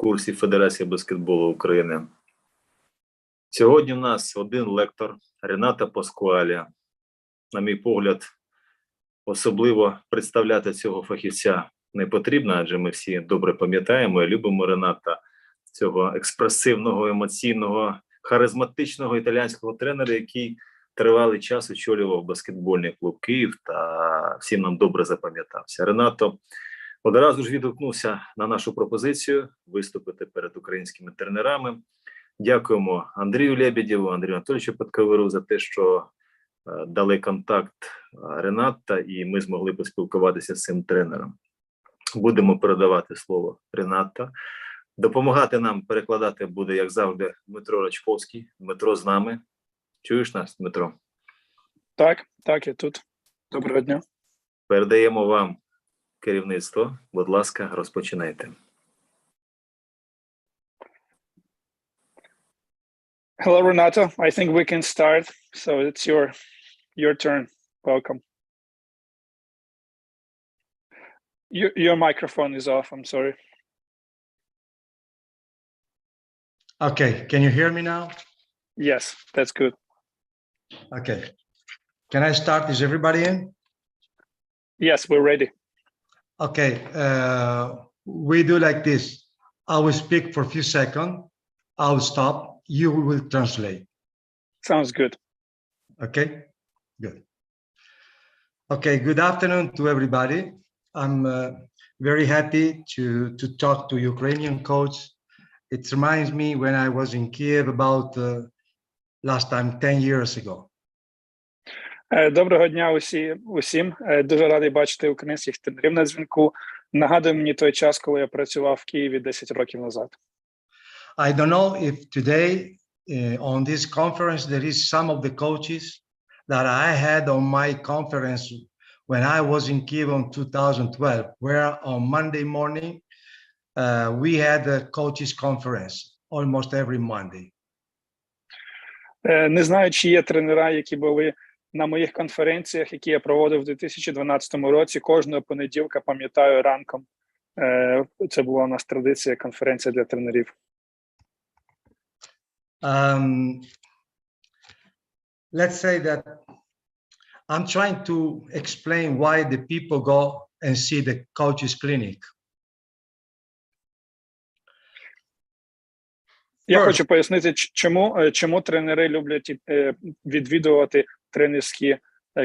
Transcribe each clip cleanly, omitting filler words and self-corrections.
курсів Федерації баскетболу України. Сьогодні в нас один лектор Ренато Паскуале. На мій погляд, особливо представляти цього фахівця не потрібно, адже ми всі добре пам'ятаємо і любимо Рената, цього експресивного, емоційного, харизматичного італійського тренера, який тривалий час очолював баскетбольний клуб Київ та всім нам добре запам'ятався. Ренато одразу ж відгукнувся на нашу пропозицію виступити перед українськими тренерами. Дякуємо Андрію Лебедєву, Андрію Анатолійовичу Подковиру за те, що дали контакт Рената, і ми змогли поспілкуватися з цим тренером. Будемо передавати слово Ренато. Допомагати нам перекладати буде, як завжди, Дмитро Рачковський. Дмитро з нами. Чуєш нас, Дмитро? Так, я тут. Доброго дня. Передаємо вам керівництво. Будь ласка, розпочинайте. Hello, Renato. I think we can start. So it's your turn. Welcome. Your microphone is off. I'm sorry. Okay, can you hear me now? Yes, that's good. Okay. Can I start? Is everybody in? Yes, we're ready. Okay, we do like this. I will speak for a few seconds. I will stop. You will translate. Sounds good. Okay, good. Okay, good afternoon to everybody. I'm very happy to talk to Ukrainian coach. It reminds me when I was in Kiev about last time 10 years ago. Доброго дня усім. Дуже радий бачити українських тренерів на дзвінку. Нагадує мені той час, коли я працював в Києві 10 років назад. I don't know if today on this conference there is some of the coaches that I had on my conference when I was in Kiev in 2012, where on Monday morning we had a coaches conference almost every Monday. Не знаю, чи є тренера, які були на моїх конференціях, які я проводив у 2012 році. Кожного понеділка, пам'ятаю, ранком. Це була у нас традиція, конференція для тренерів. Let's say that I'm trying to explain why the people go and see the coaches clinic. Я хочу пояснити, чому тренери люблять відвідувати тренерські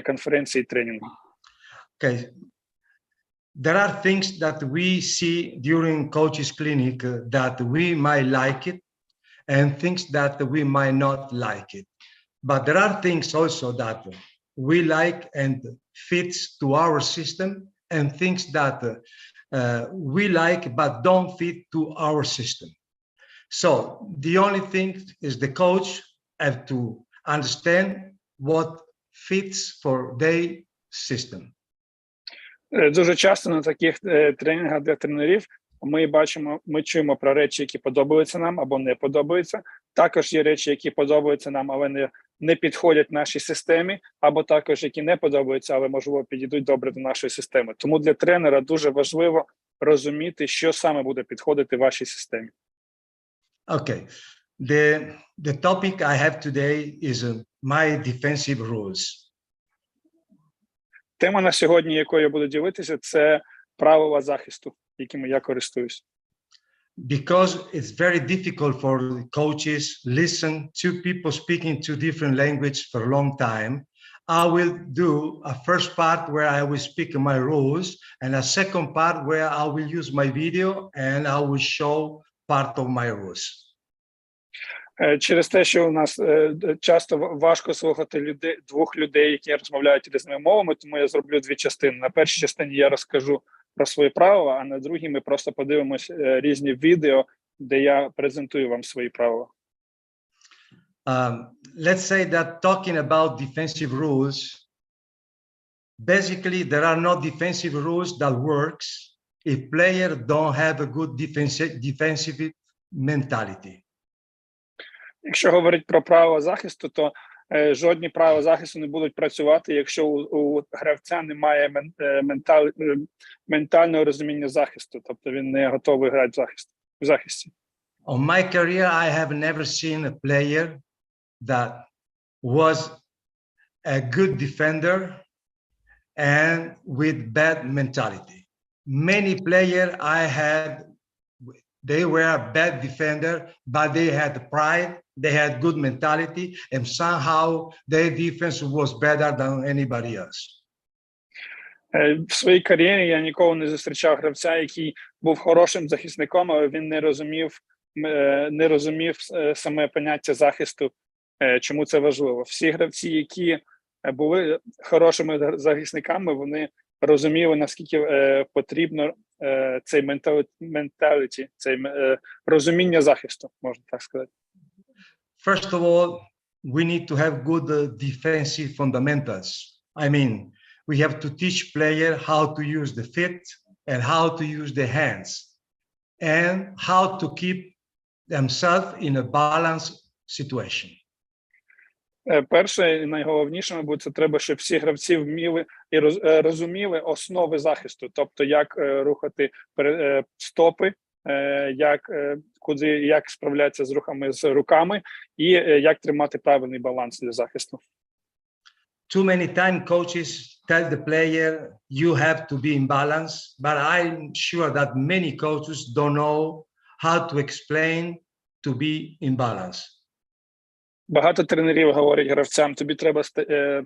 конференції і тренінги. Okay. There are things that we see during coaches clinic that we might like it and things that we might not like it. But there are things also that we like and fits to our system and things that we like but don't fit to our system. So the only thing is the coach have to understand what fits for their system. Дуже часто на таких тренінгах для тренерів ми чуємо про речі, які подобаються нам або не подобаються. Також є речі, які подобаються нам, але не підходять нашій системі, або також, які не подобаються, але, можливо, підійдуть добре до нашої системи. Тому для тренера дуже важливо розуміти, що саме буде підходити вашій системі. Okay. The topic I have today is my defensive rules. Тема на сьогодні, якою я буду ділитися, це правила захисту, якими я користуюсь. Because it's very difficult for coaches listen to people speaking two different languages for a long time. I will do a first part where I will speak my rules and a second part where I will use my video and I will show part of my rules. Через те, що у нас часто важко слухати двох людей, які розмовляють різними мовами, тому я зроблю дві частини. На першій частині я розкажу про свої правила, а на другій ми просто подивимось різні відео, де я презентую вам свої правила. Let's say that talking about defensive rules, basically there are no defensive rules that works if players don't have a good defensive mentality. Якщо говорити про правила захисту, то жодні правила захисту не будуть працювати, якщо у гравця немає ментального розуміння захисту, тобто він не готовий грати в захист. в захисті. On my career, I have never seen a player that was a good defender and with bad mentality. Many players I had, they were a bad defender, but they had pride, they had good mentality, and somehow their defense was better than anybody else. В своїй кар'єрі я ніколи не зустрічав гравця, який був хорошим захисником, але він не розумів саме поняття захисту, чому це важливо. Всі гравці, які були хорошими захисниками, вони розуміли, наскільки потрібно цей менталіті, цей розуміння захисту, можна так сказати. First of all, we need to have good defensive fundamentals. I mean, we have to teach players how to use the feet and how to use the hands and how to keep themselves in a balanced situation. Перше і найголовніше, мабуть, це треба, щоб всі гравці вміли і розуміли основи захисту, тобто як рухати стопи, як справлятися з рухами з руками і як тримати правильний баланс для захисту. Too many times coaches tell the player you have to be in balance, but I'm sure that many coaches don't know how to explain to be in balance. Багато тренерів говорять гравцям, тобі треба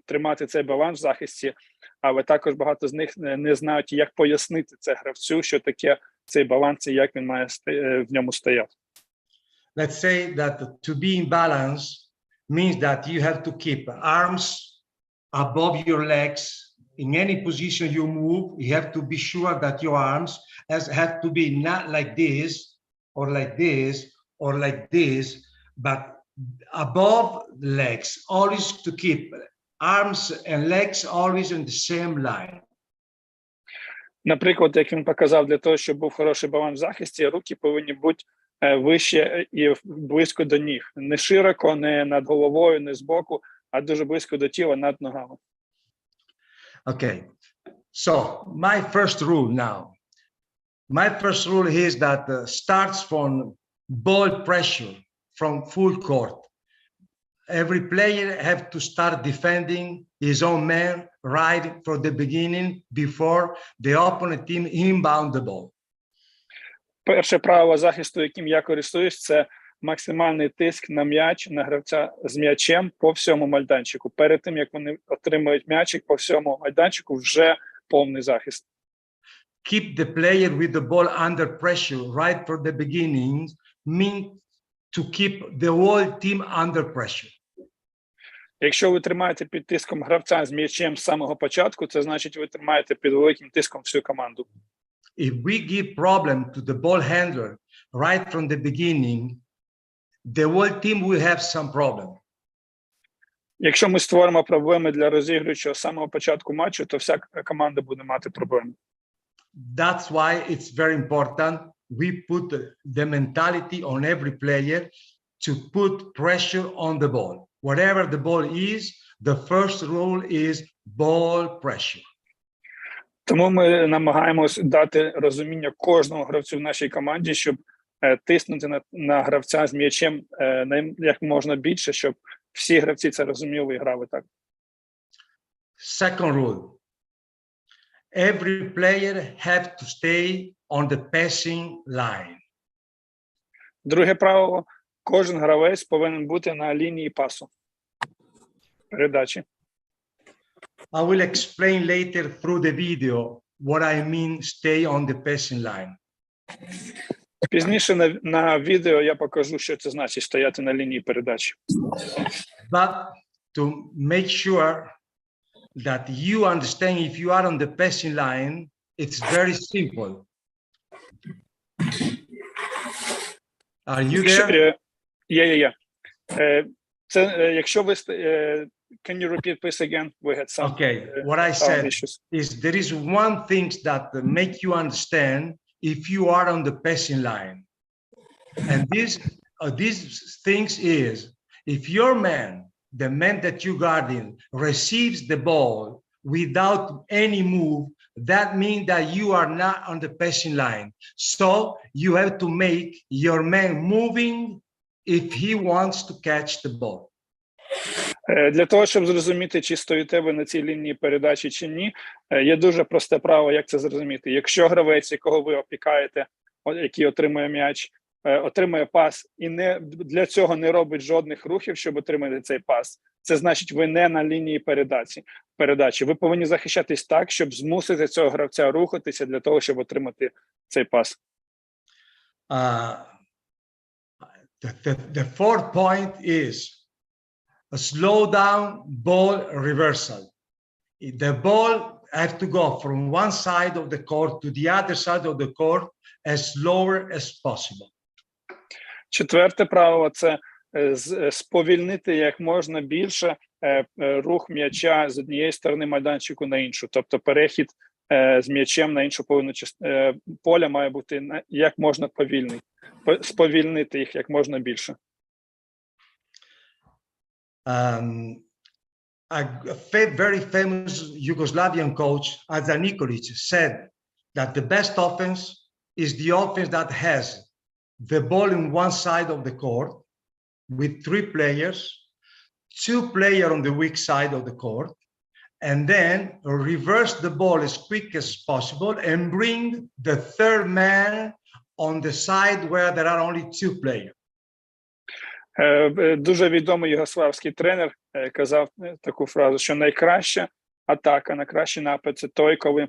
тримати цей баланс в захисті, але також багато з них не знають, як пояснити це гравцю, що таке цей баланс і як він має в ньому стояти. Let's say that to be in balance means that you have to keep arms above your legs. In any position you move, you have to be sure that your arms have to be not like this, or like this, or like this, but above the legs, always to keep arms and legs always in the same line. Наприклад, як він показав, для того, щоб був хороший баланс в захисті, руки повинні бути вище і близько до ніг. Не широко, не над головою, не збоку, а дуже близько до тіла, над ногами. Okay, so my first rule now. My first rule is that starts from ball pressure from full court. Every player have to start defending his own man right from the beginning before the opponent team inbound the ball. Перше правило захисту, яким я користуюсь, це максимальний тиск на м'яч, на гравця з м'ячем по всьому майданчику. Перед тим, як вони отримують м'ячик по всьому майданчику, вже повний захист. Keep the player with the ball under pressure right from the beginning means to keep the whole team under pressure. Якщо ви тримаєте під тиском гравця з м'ячем з самого початку, це значить, ви тримаєте під великим тиском всю команду. If we give problem to the ball handler right from the beginning, the whole team will have some problem. Якщо ми створимо проблеми для розігруючого з самого початку матчу, то вся команда буде мати проблеми. That's why it's very important we put the mentality on every player to put pressure on the ball. Whatever the ball is, the first rule is ball pressure. Тому ми намагаємось дати розуміння кожному гравцю в нашій команді, щоб тиснути на гравця з м'ячем як можна більше, щоб всі гравці це розуміли і грали так. Second rule. Every player have to stay on the passing line. Друге правило. Кожен гравець повинен бути на лінії пасу. Передачі. I will explain later through the video what I mean stay on the passing line. Пізніше на відео я покажу, що це значить стояти на лінії передачі. But to make sure that you understand if you are on the passing line, it's very simple. Are you there? Yeah. Це, якщо ви can you repeat please again? We had some what I said issues. is there is one thing that make you understand if you are on the passing line, and these things is if your man, the man that you guarding, receives the ball without any move, that means that you are not on the passing line. So you have to make your man moving if he wants to catch the ball. Для того, щоб зрозуміти, чи стоїте ви на цій лінії передачі чи ні, є дуже просте правило, як це зрозуміти. Якщо гравець, якого ви опікаєте, який отримує м'яч, отримує пас і для цього не робить жодних рухів, щоб отримати цей пас, це значить, ви не на лінії передачі. Ви повинні захищатись так, щоб змусити цього гравця рухатися для того, щоб отримати цей пас. The fourth point is a slow down ball reversal. The ball has to go from one side of the court to the other side of the court as slower as possible. Четверте правило – це сповільнити як можна більше рух м'яча з однієї сторони майданчику на іншу. Тобто перехід з м'ячем на іншу половину поля має бути як можна повільний. Сповільнити їх як можна більше. A very famous Yugoslavian coach, Adza Nikolic, said that the best offense is the offense that has the ball in one side of the court with 3 players, 2 players on the weak side of the court, and then reverse the ball as quick as possible and bring the third man on the side where there are only 2 players. Дуже відомий югославський тренер казав таку фразу, що найкраща атака, найкращий напад – це той, коли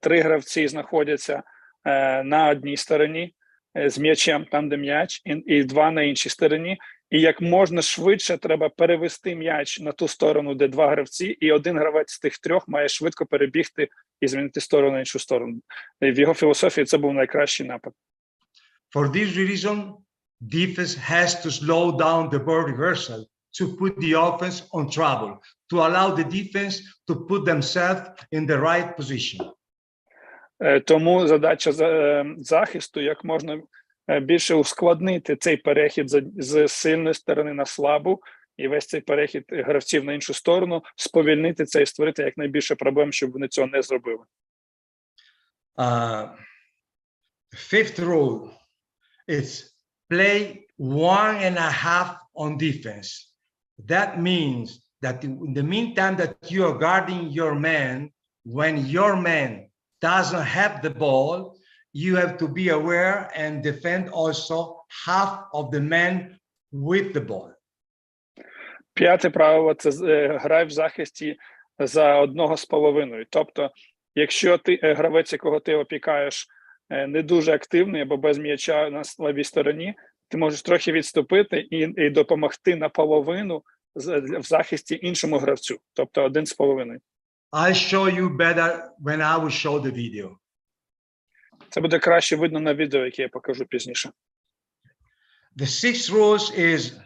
3 гравці знаходяться на одній стороні з м'ячем, там де м'яч, і 2 на іншій стороні. І як можна швидше треба перевести м'яч на ту сторону, де 2 гравці, і один гравець з тих 3 має швидко перебігти і змінити сторону на іншу сторону. В його філософії це був найкращий напад. For this reason, defense has to slow down the ball reversal to put the offense on trouble, to allow the defense to put themselves in the right position. Тому задача захисту як можна більше ускладнити цей перехід з сильної сторони на слабу, і весь цей перехід гравців на іншу сторону, сповільнити це і створити якнайбільше проблем, щоб вони цього не зробили. Fifth rule is play 1.5 on defense. That means that in the meantime that you are guarding your man, when your man doesn't have the ball, you have to be aware and defend also half of the men with the ball. П'яте правило – це грай в захисті за 1,5. Тобто, якщо гравець, якого ти опікаєш, не дуже активний або без м'яча на слабій стороні, ти можеш трохи відступити і допомогти наполовину в захисті іншому гравцю, тобто 1,5. I'll show you better when I will show the video. Це буде краще видно на відео, яке я покажу пізніше. The sixth rule is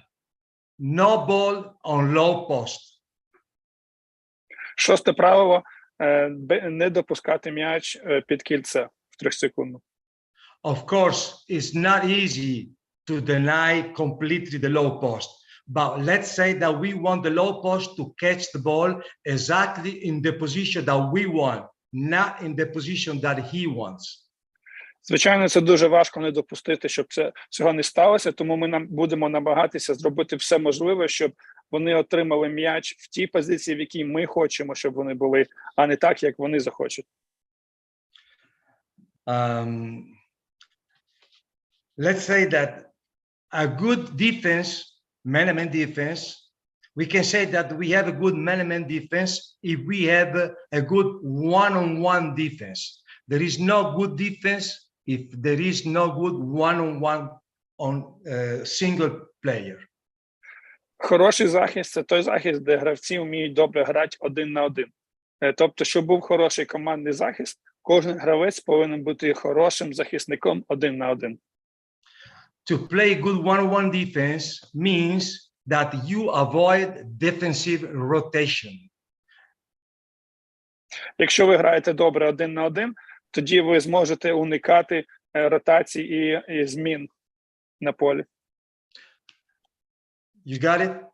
no ball on low post. Шосте правило – не допускати м'яч під кільце в 3-секундну. Of course, it's not easy to deny completely the low post. But let's say that we want the low post to catch the ball exactly in the position that we want, not in the position that he wants. Звичайно, це дуже важко не допустити, щоб цього не сталося, тому ми будемо намагатися зробити все можливе, щоб вони отримали м'яч в тій позиції, в якій ми хочемо, щоб вони були, а не так, як вони захочуть. Let's say that a good defense, man-to-man defense, we can say that we have a good man-to-man defense if we have a good one-on-one defense. There is no good defense if there is no good one-on-one on single player. Хороший захист – це той захист, де гравці вміють добре грати 1 на 1. Тобто, щоб був хороший командний захист, кожен гравець повинен бути хорошим захисником 1 на 1. To play good one-on-one defense means that you avoid defensive rotation. Якщо ви граєте добре 1 на 1, тоді ви зможете уникати ротацій і змін на полі. You got it?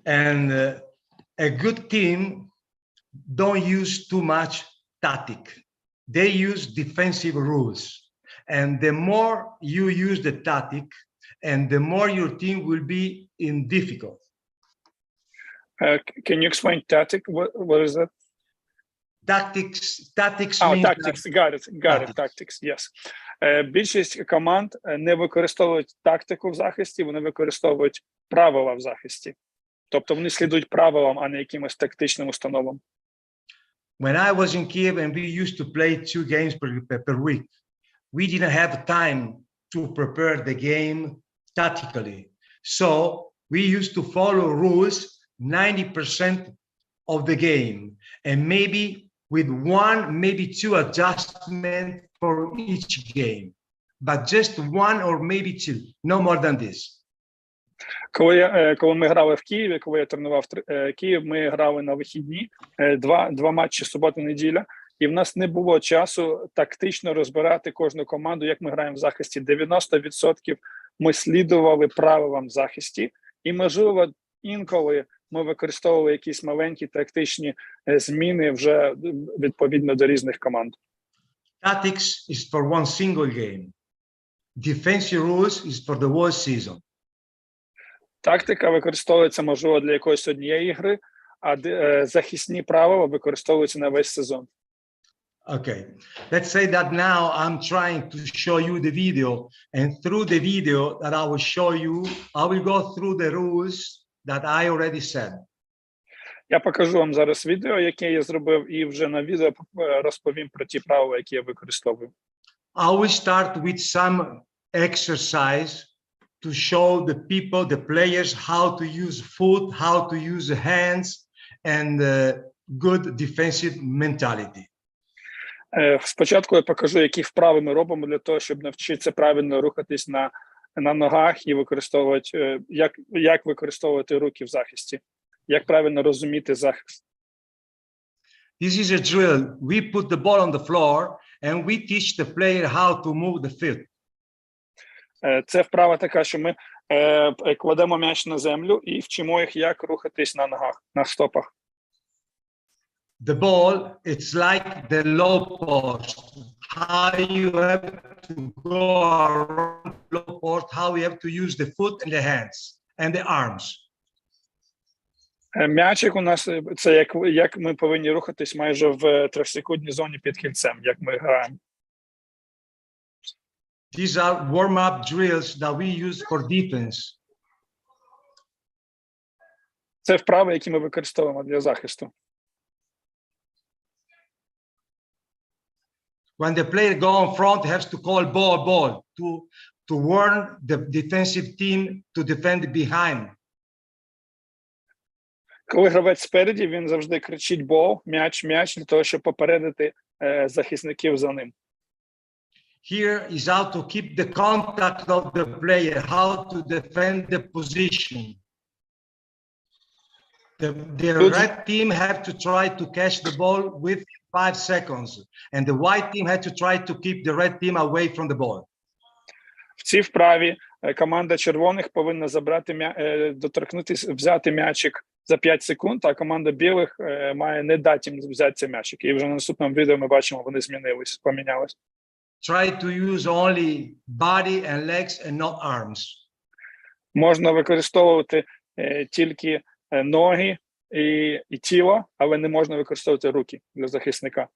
And a good team don't use too much tactic. They use defensive rules. And the more you use the tactic, and the more your team will be in difficult. Can you explain tactic? What is that? Tactics Oh, means tactics. Got it. Tactics, yes. Більшість команд не використовують тактику в захисті, вони використовують правила в захисті. Тобто вони слідують правилам, а не якимось тактичним установам. When I was in Kiev and we used to play 2 games per week, we didn't have time to prepare the game tactically. So we used to follow rules 90% of the game, and maybe with 1, maybe 2 adjustments for each game, but just 1 or maybe 2, no more than this. Коли ми грали в Києві, коли я тренував Київ, ми грали на вихідні, два матчі субота-неділя, і в нас не було часу тактично розбирати кожну команду, як ми граємо в захисті. 90% ми слідували правилам в захисті, і, можливо, інколи ми використовували якісь маленькі тактичні зміни вже відповідно до різних команд. Tactics is for one single game. Defensive rules is for the whole season. Тактика використовується, можливо, для якоїсь однієї гри, а захисні правила використовуються на весь сезон. Okay, let's say that now I'm trying to show you the video, and through the video that I will show you, I will go through the rules that I already said. Я покажу вам зараз відео, яке я зробив, і вже на відео розповім про ті правила, які я використовую. I will start with some exercise to show the people, the players, how to use foot, how to use hands, and good defensive mentality. Спочатку я покажу, які вправи ми робимо для того, щоб навчитися правильно рухатись на ногах і використовувати, як використовувати руки в захисті, як правильно розуміти захист. This is a drill. We put the ball on the floor and we teach the player how to move the foot. Це вправа така, що ми кладемо м'яч на землю і вчимо їх, як рухатись на ногах, на стопах. The ball, it's like the low post. How you have to go around the low post, how you have to use the foot and the hands and the arms. М'ячик у нас – це як ми повинні рухатись майже в 3-секундній зоні під кільцем, як ми граємо. These are warm-up drills that we use for defense. Це вправи, які ми використовуємо для захисту. When the player go in front, has to call ball to warn the defensive team to defend behind. Коли гравець спереді, він завжди кричить бол, м'яч, для того, щоб попередити захисників за ним. Here is how to keep the contact of the player, how to defend the position. The red team have to try to catch the ball with 5 seconds, and the white team had to try to keep the red team away from the ball. В цій вправі команда червоних повинна доторкнутися, взяти м'ячик за 5 секунд, а команда білих має не дати їм взяти цей м'ячик. І вже на наступному відео ми бачимо, вони помінялись. Try to use only body and legs and not arms. Можна використовувати тільки ноги і тіло, але не можна використовувати руки для захисника.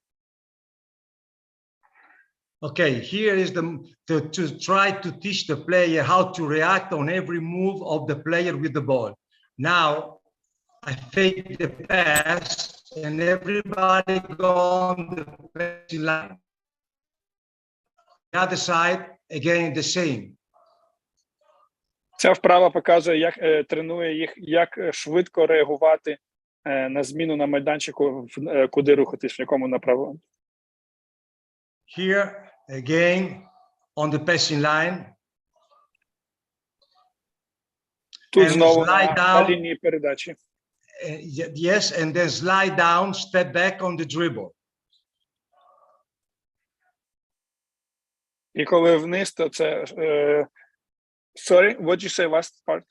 Okay, here is to try to teach the player how to react on every move of the player with the ball. Now, I fake the pass and everybody go on the passing line. The other side, again, the same. Ця вправа показує, тренує їх, як швидко реагувати на зміну на майданчику, куди рухатись, в якому направленні. Here, again, on the passing line. Тут знову на лінії передачі. Yes, and then slide down, step back on the dribble. І коли вниз, то це... Sorry, what did you say last part?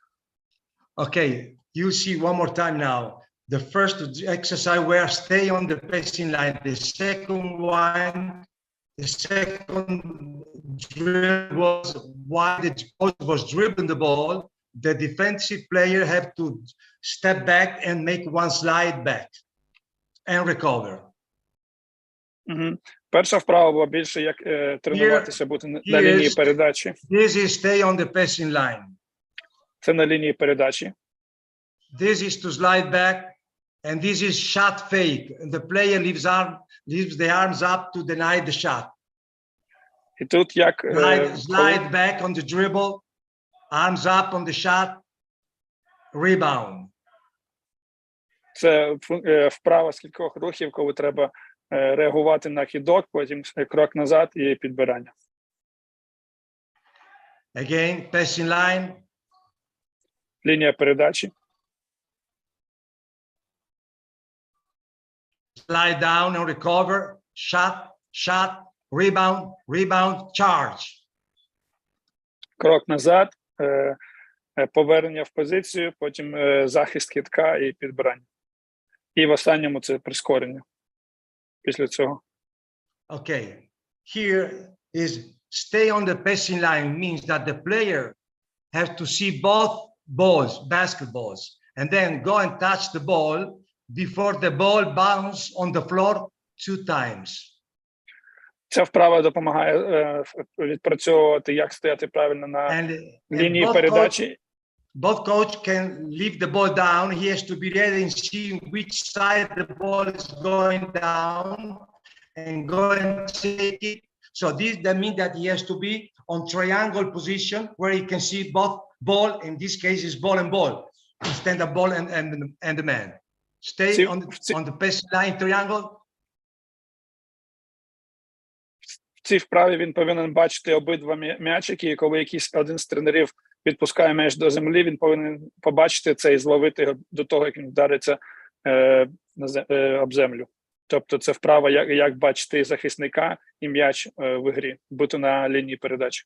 Okay, you see one more time now. The first exercise where stay on the passing line. The second one, the second drill was while the coach was dribbling the ball, the defensive player have to step back and make one slide back and recover. Перша вправа була більше як тренуватися бути на лінії передачі. This is stay on the passing line. Це на лінії передачі. This is to slide back, and this is shot fake. And the player leaves the arms up to deny the shot. І тут як slide back on the dribble, arms up on the shot, rebound. Це вправа з кількох рухів, коли треба реагувати на хідок, потім крок назад і підбирання. Again, passing line. Лінія передачі. Slide down and recover, shot, rebound, charge. Крок назад, повернення в позицію, потім захист хідка і підбирання. І в останньому це прискорення. Після цього. Okay, here is stay on the passing line means that the player has to see both balls, basketballs, and then go and touch the ball before the ball bounces on the floor 2 times. Ця вправа допомагає відпрацьовувати, як стояти правильно на лінії передачі. Both coach can leave the ball down. He has to be ready and see which side the ball is going down and go and take it. So that means that he has to be on triangle position where he can see both ball. In this case, is ball and ball instead of ball and the man. Stay on the passing line triangle. В цій вправі він повинен бачити обидва м'ячики, і коли якийсь один з тренерів відпускає м'яч до землі, він повинен побачити це і зловити його до того, як він вдариться об землю. Тобто це вправа, як бачити захисника і м'яч в грі, бути на лінії передачі.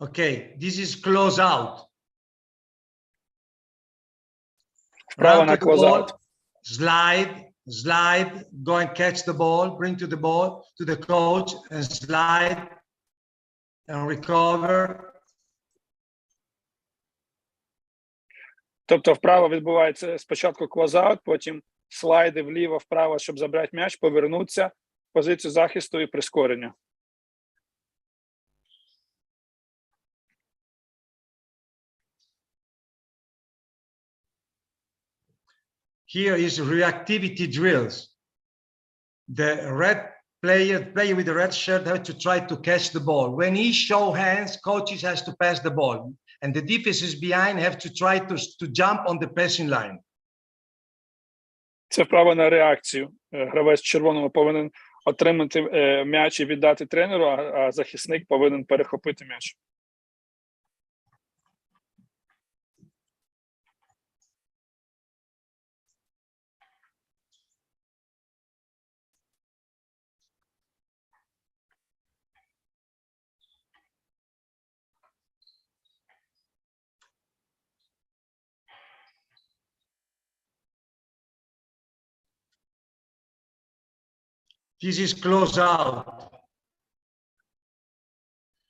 Okay, this is close out. Вправа на close-out. Slide, go and catch the ball, bring to the ball, to the coach, and slide and recover. Тобто вправо відбувається спочатку close-out, потім слайди вліво-вправо, щоб забрати м'яч, повернутися в позицію захисту і прискорення. Here is reactivity drills. The red player with the red shirt has to try to catch the ball. When he show hands, coaches has to pass the ball. And the defenses behind have to try to jump on the passing line. Це вправа на реакцію. Гравець в червоному повинен отримати м'яч і віддати тренеру, а захисник повинен перехопити м'яч. This is close out.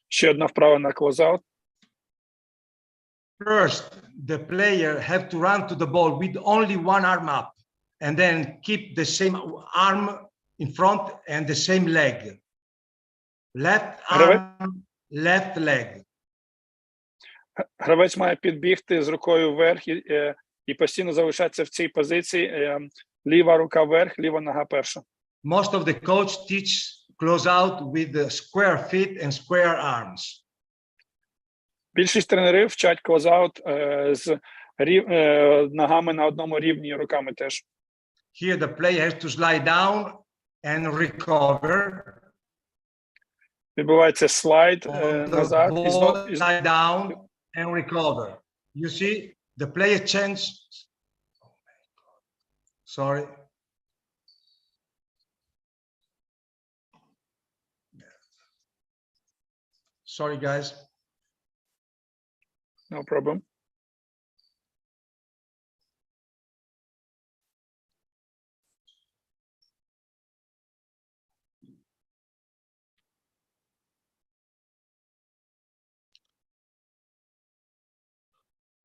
Ще одна вправа на close-out. First, the player have to run to the ball with only one arm up and then keep the same arm in front and the same leg. Left arm, left leg. Гравець має підбігти з рукою вверх і постійно залишатися в цій позиції. Ліва рука вверх, ліва нога перша. Most of the coach teach close out with the square feet and square arms. Більшість тренерів вчать close-out з ногами на одному рівні, руками теж. Here the player has to slide down and recover. Відбувається слайд назад і знову. Slide down and recover. You see, the player changes. Sorry. Sorry, guys. No problem.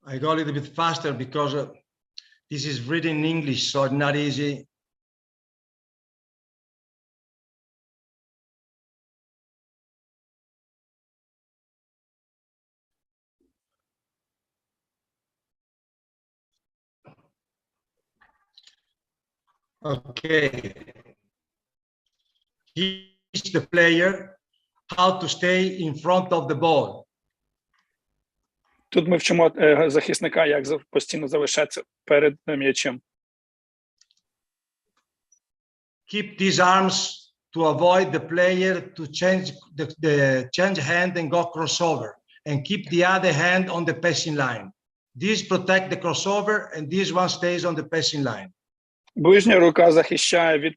I go a little bit faster because this is written in English, so it's not easy. Okay. Teach the player how to stay in front of the ball. Тут ми вчимо захисника, як постійно залишатися перед м'ячем. Keep these arms to avoid the player to change the change hand and go crossover, and keep the other hand on the passing line. This protect the crossover, and this one stays on the passing line. Ближня рука захищає від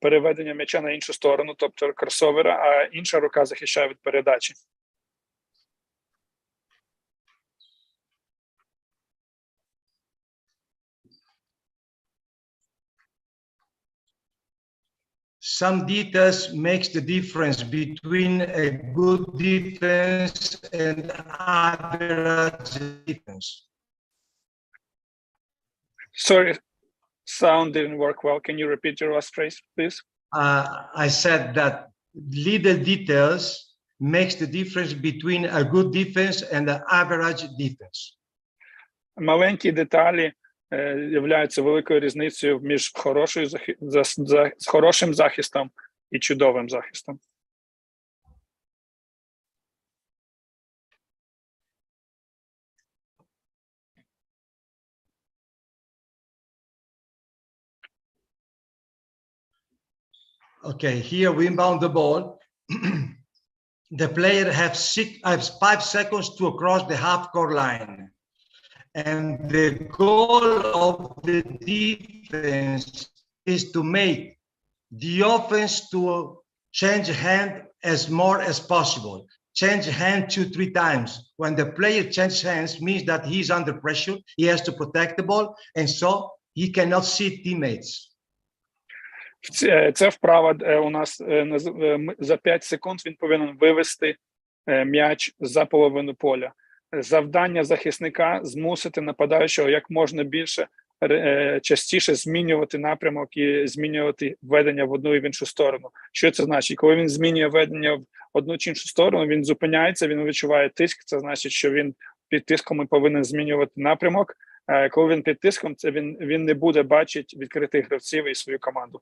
переведення м'яча на іншу сторону, тобто кросовера, а інша рука захищає від передачі. Some details makes the difference between a good defense and average defense. Sorry, sound didn't work well. Can you repeat your last phrase, please? I said that little details makes the difference between a good defense and an average defense. Маленькі деталі являються великою різницею між хорошим захистом і чудовим захистом. Okay, here we inbound the ball. The player has 5 seconds to cross the half-court line. And the goal of the defense is to make the offense to change hand as more as possible. Change hand 2-3 times. When the player changes hands, means that he's under pressure. He has to protect the ball, and so he cannot see teammates. Це вправа у нас за 5 секунд він повинен вивести м'яч за половину поля. Завдання захисника змусити нападаючого як можна більше частіше змінювати напрямок і змінювати ведення в одну і в іншу сторону. Що це значить? Коли він змінює ведення в одну чи іншу сторону, він зупиняється, він відчуває тиск, це значить, що він під тиском і повинен змінювати напрямок. Коли він під тиском, це він не буде бачити відкритих гравців і свою команду.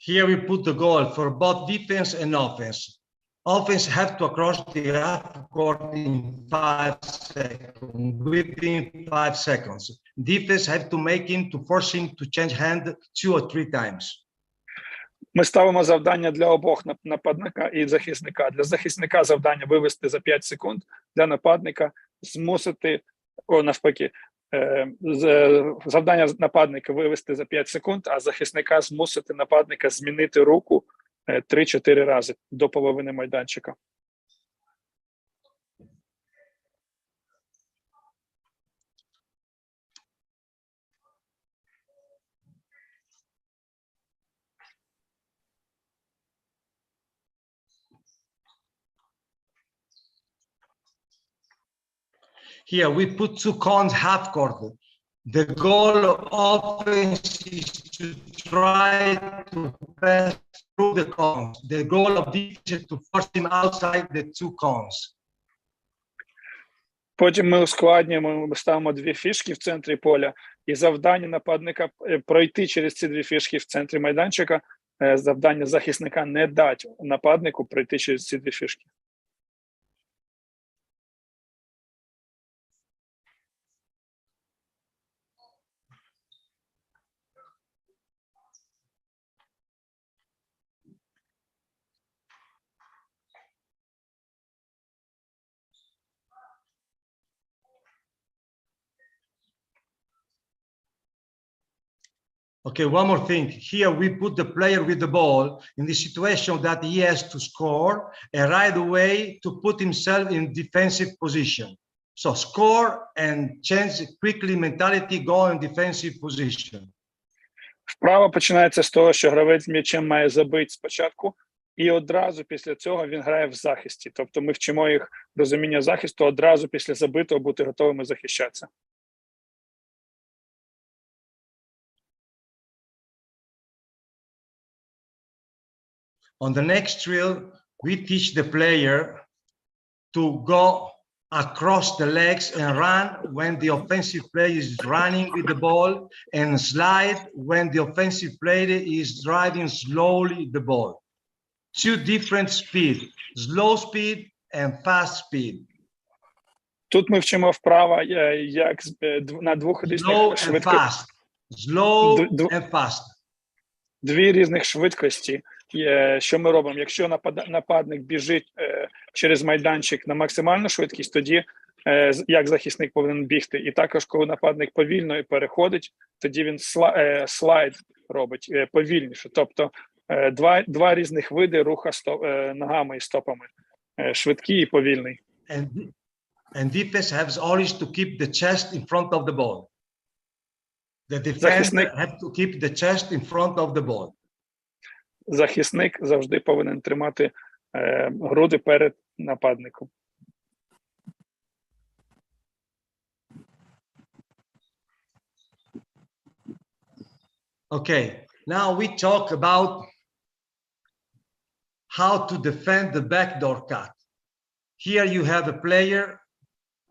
Here we put the goal for both defense and offense. Offense have to cross the half court in 5 seconds, within 5 seconds. Defense have to make him to force him to change hand 2 or 3 times. Ми ставимо завдання для обох нападника і захисника. Для захисника завдання вивести за 5 секунд, для нападника змусити, навпаки, завдання нападника вивести за 5 секунд, а захисника змусити нападника змінити руку 3-4 рази до половини майданчика. Here we put 2 cones half court. The goal of offense is to try to pass through the cones. The goal of defense is to force him outside the 2 cones. Потім ми ускладнюємо, ми ставимо 2 фішки в центрі поля, і завдання нападника пройти через ці 2 фішки в центрі майданчика, завдання захисника не дати нападнику пройти через ці 2 фішки. Okay, one more thing. Here we put the player with the ball in the situation that he has to score and right away to put himself in defensive position. So score and change quickly mentality, go in defensive position. Вправа починається з того, що гравець з м'ячем має забити спочатку, і одразу після цього він грає в захисті. Тобто ми вчимо їх розуміння захисту одразу після забитого бути готовими захищатися. On the next drill, we teach the player to go across the legs and run when the offensive player is running with the ball, and slide when the offensive player is driving slowly the ball. Two different speed, slow speed and fast speed. Тут ми вчимо вправа, як на двох Slow різних and швидкостях. fast. Slow and fast. Дві різних швидкості. Що ми робимо? Якщо нападник біжить через майданчик на максимальну швидкість, тоді як захисник повинен бігти. І також, коли нападник повільно переходить, тоді він слайд робить повільніше. Тобто два різних види руху ногами і стопами. Швидкий і повільний. And defense has always to keep the chest in front of the ball. The defender have to keep the chest in front of the ball. Захисник завжди повинен тримати груди перед нападником. Okay, now we talk about how to defend the backdoor cut. Here you have a player,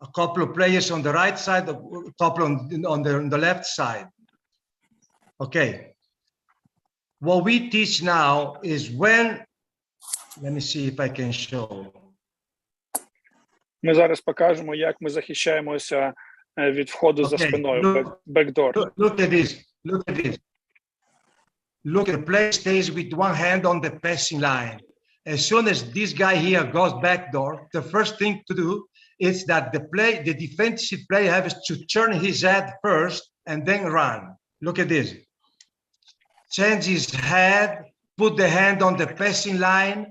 a couple of players on the right side, a couple on the left side. Okay. What we teach now is when, let me see if I can show. Ми зараз покажемо, як ми захищаємося від входу за спиною, backdoor. Look at this, look at this. Look, the player stays with one hand on the passing line. As soon as this guy here goes backdoor, the first thing to do is that the defensive player has to turn his head first and then run. Look at this. Change his head, put the hand on the passing line.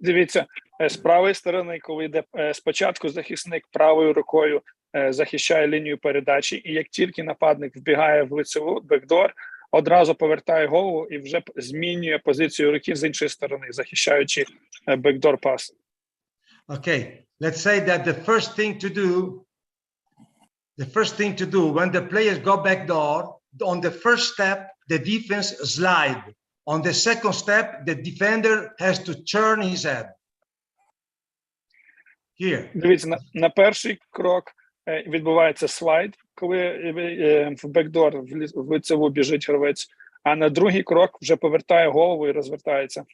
Дивіться, з правої сторони, коли йде спочатку захисник правою рукою захищає лінію передачі, і як тільки нападник вбігає в лицеву, бекдор, одразу повертає голову і вже змінює позицію руки з іншої сторони, захищаючи бекдор пас. Okay, let's say that the first thing to do when the players go backdoor, on the first step, the defense slide. On the second step, the defender has to turn his head. Here. Дивіться, на перший крок відбувається слайд, коли в бекдор в лицеву біжить гравець, а на другий крок вже повертає голову і розвертається.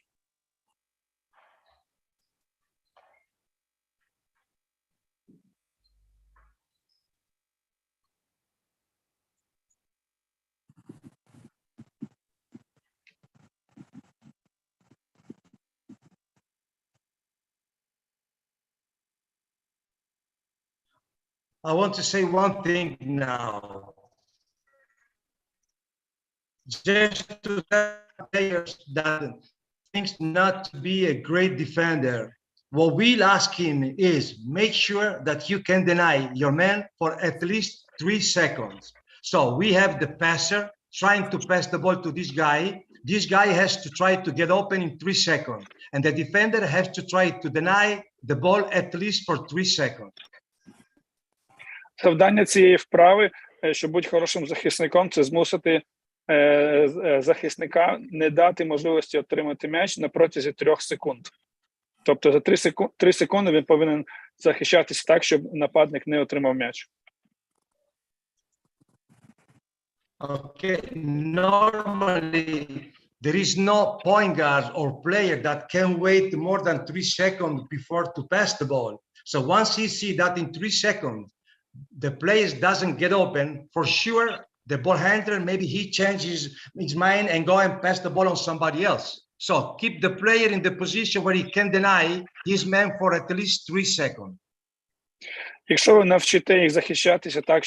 I want to say one thing now. Just to tell players that thinks not to be a great defender, what we'll ask him is make sure that you can deny your man for at least 3 seconds. So we have the passer trying to pass the ball to this guy. This guy has to try to get open in 3 seconds. And the defender has to try to deny the ball at least for 3 seconds. Завдання цієї вправи, щоб бути хорошим захисником, це змусити захисника не дати можливості отримати м'яч на протязі 3 секунд. Тобто за 3 секунди він повинен захищатися так, щоб нападник не отримав м'яч. Okay, normally there is no point guard or player that can wait more than 3 seconds before to pass the ball. So once he see that in 3 seconds, the player doesn't get open, for sure, the ball handler, maybe he changes his mind and go and pass the ball on somebody else. So keep the player in the position where he can deny his man for at least 3 seconds. Якщо ви навчите їх захищатися так,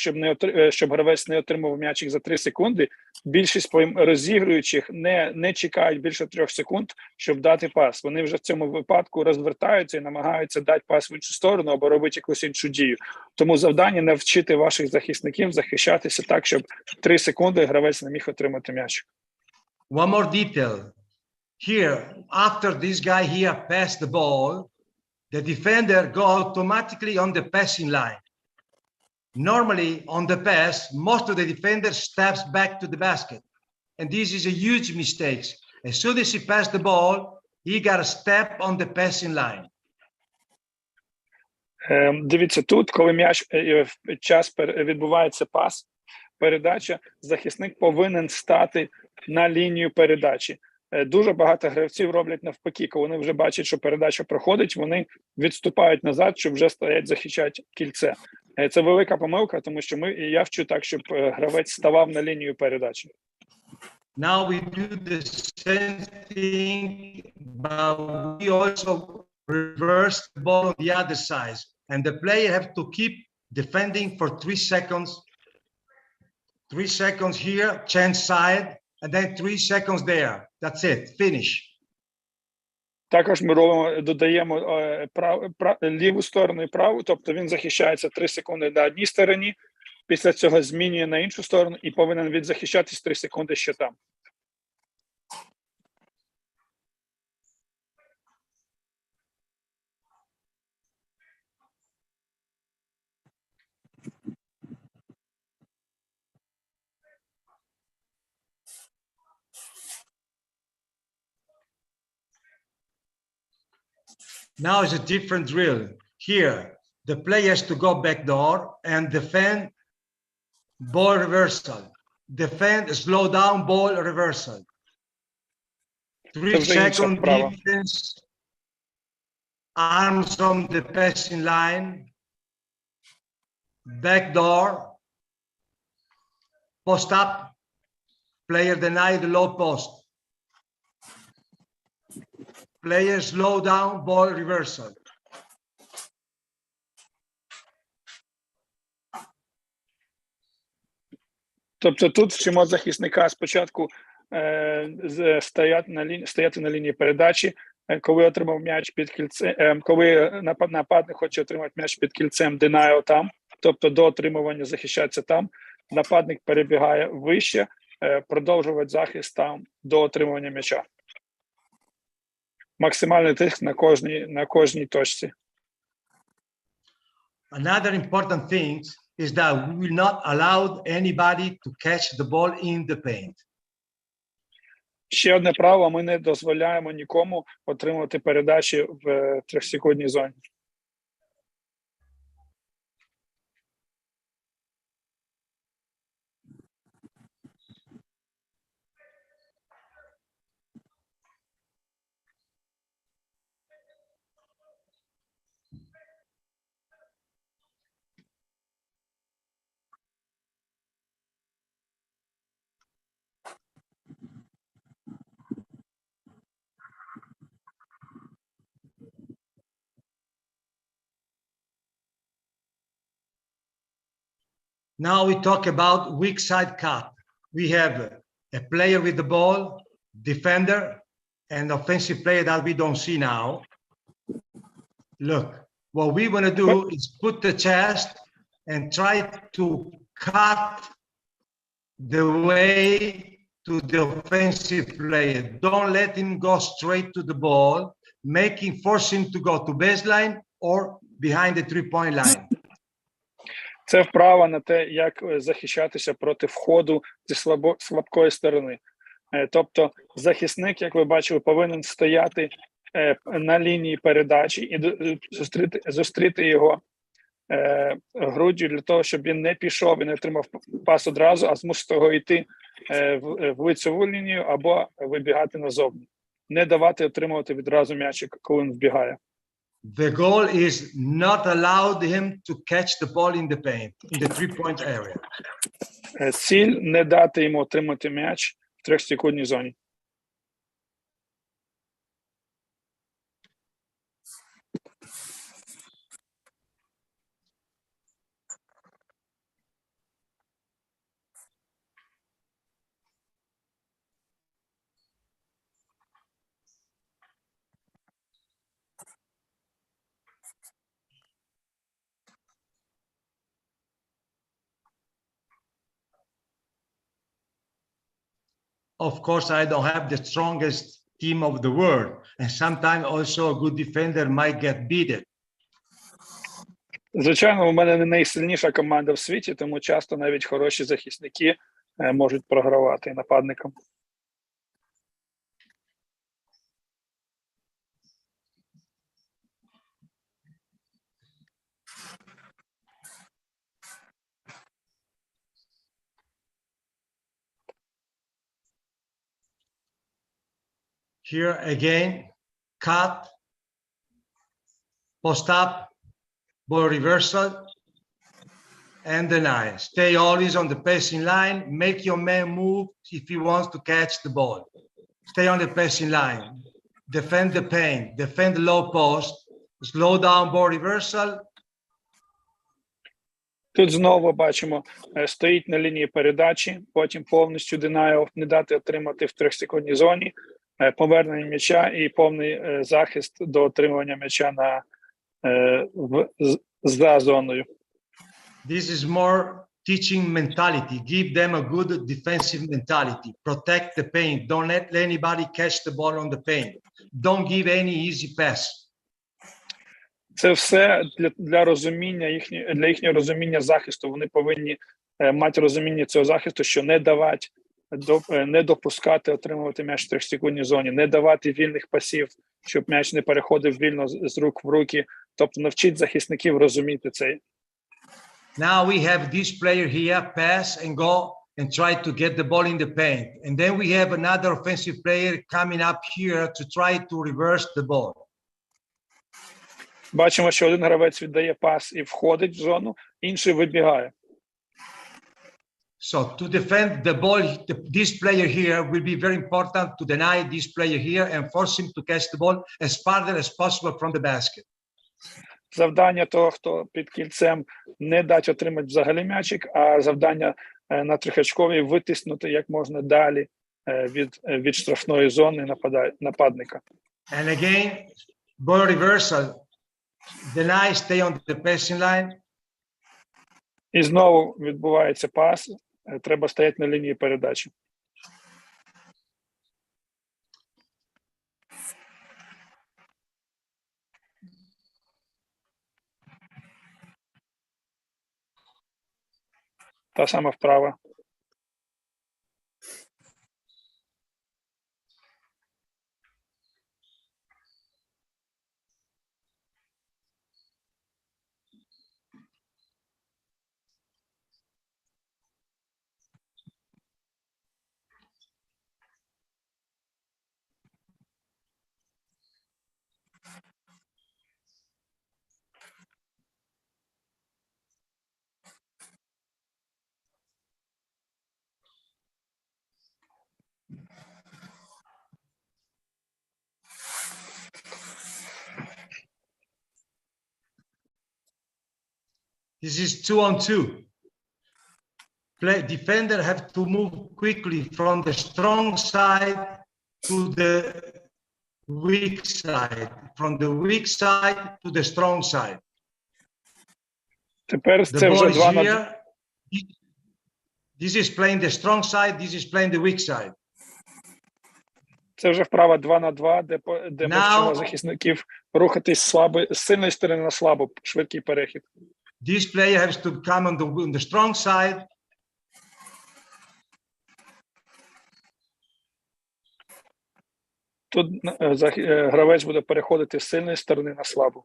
щоб гравець не отримав м'ячик за 3 секунди, більшість розігруючих не чекають більше 3 секунд, щоб дати пас. Вони вже в цьому випадку розвертаються і намагаються дати пас в іншу сторону або робити якусь іншу дію. Тому завдання навчити ваших захисників захищатися так, щоб 3 секунди гравець не міг отримати м'яч. One more detail. Here, after this guy here passed the ball, the defender go automatically on the passing line. Normally, on the pass, most of the defenders steps back to the basket. And this is a huge mistake. As soon as he passed the ball, he got a step on the passing line. Дивіться, тут, коли відбувається пас, передача, захисник повинен стати на лінію передачі. Дуже багато гравців роблять навпаки, коли вони вже бачать, що передача проходить, вони відступають назад, щоб вже стоять, захищати кільце. Це велика помилка, тому що я вчу так, щоб гравець ставав на лінію передачі. Now we do the same thing, but we also reverse the ball on the other side. And the player have to keep defending for 3 seconds. 3 seconds here, change side, and then 3 seconds there. That's it, finish. Також ми додаємо ліву сторону і праву, тобто він захищається 3 секунди на одній стороні, після цього змінює на іншу сторону і повинен відзахищатись 3 секунди ще там. Now is a different drill. Here, the player has to go backdoor and defend ball reversal. Defend slow down ball reversal. 3-second defense. Arms on the passing line. Backdoor. Post up. Player deny the low post. Player slow down, ball reversal. Тобто тут вчимо захисника спочатку стояти на лінії передачі, коли отримав м'яч під кільцем, коли нападник хоче отримати м'яч під кільцем, denial там, тобто до отримування захищатися там, нападник перебігає вище, продовжувати захист там до отримування м'яча. Максимальний тиск на кожній точці. Another important thing is that we will not allow anybody to catch the ball in the paint. Ще одне правило, ми не дозволяємо нікому отримувати передачі в 3-секундній зоні. Now we talk about weak side cut. We have a player with the ball, defender, and offensive player that we don't see now. Look, what we want to do is put the chest and try to cut the way to the offensive player. Don't let him go straight to the ball, force him to go to baseline or behind the 3-point line. Це вправа на те, як захищатися проти входу зі слабкої сторони. Тобто захисник, як ви бачили, повинен стояти на лінії передачі і зустріти його груддю для того, щоб він не пішов і не отримав пас одразу, а змусити його йти в лицеву лінію або вибігати назовні. Не давати отримувати відразу м'ячик, коли він вбігає. The goal is not allow him to catch the ball in the paint, in the 3-point area. Ціль – не дати йому отримати м'яч в 3-секундній зоні. of course, I don't have the strongest team of the world. And sometimes also a good defender might get beaten. Звичайно, у мене не найсильніша команда в світі, тому часто навіть хороші захисники можуть програвати нападникам. Here again, cut, post up, ball reversal, and deny. Stay always on the passing line. Make your man move if he wants to catch the ball. Stay on the passing line. Defend the paint. Defend the low post. Slow down ball reversal. Тут знову бачимо, стоїть на лінії передачі, потім повністю denial, не дати отримати в 3-секундній зоні, повернення м'яча і повний захист до отримування м'яча за зоною. This is more teaching mentality. Give them a good defensive mentality. Protect the paint. Don't let anybody catch the ball on the paint. Don't give any easy pass. Це все для розуміння для їхнього розуміння захисту. Вони повинні мати розуміння цього захисту, що не допускати отримувати м'яч в 3-секундній зоні, не давати вільних пасів, щоб м'яч не переходив вільно з рук в руки. Тобто навчить захисників розуміти це. Now we have this player here, pass and go and try to get the ball in the paint. And then we have another offensive player coming up here to try to reverse the ball. Бачимо, що один гравець віддає пас і входить в зону, інший вибігає. So to defend the ball, this player here will be very important to deny this player here and force him to catch the ball as farther as possible from the basket. Завдання того, хто під кільцем, не дати отримати взагалі м'ячик, а завдання на трьохочковій витиснути як можна далі від штрафної зони нападника. And again, ball reversal. Deny, stay on the passing line. І знову відбувається пас. Треба стояти на лінії передачі. Та сама вправа. This is 2-on-2. Defender have to move quickly from the strong side to the weak side, from the weak side to the strong side. Тепер це вже 2 на 2. This is playing the strong side, this is playing the weak side. Це вже вправа 2 на 2, де ми вчимо захисників рухатись з сильної сторони на слабу, швидкий перехід. This player has to come on the strong side. Тут гравець буде переходити з сильної сторони на слабу.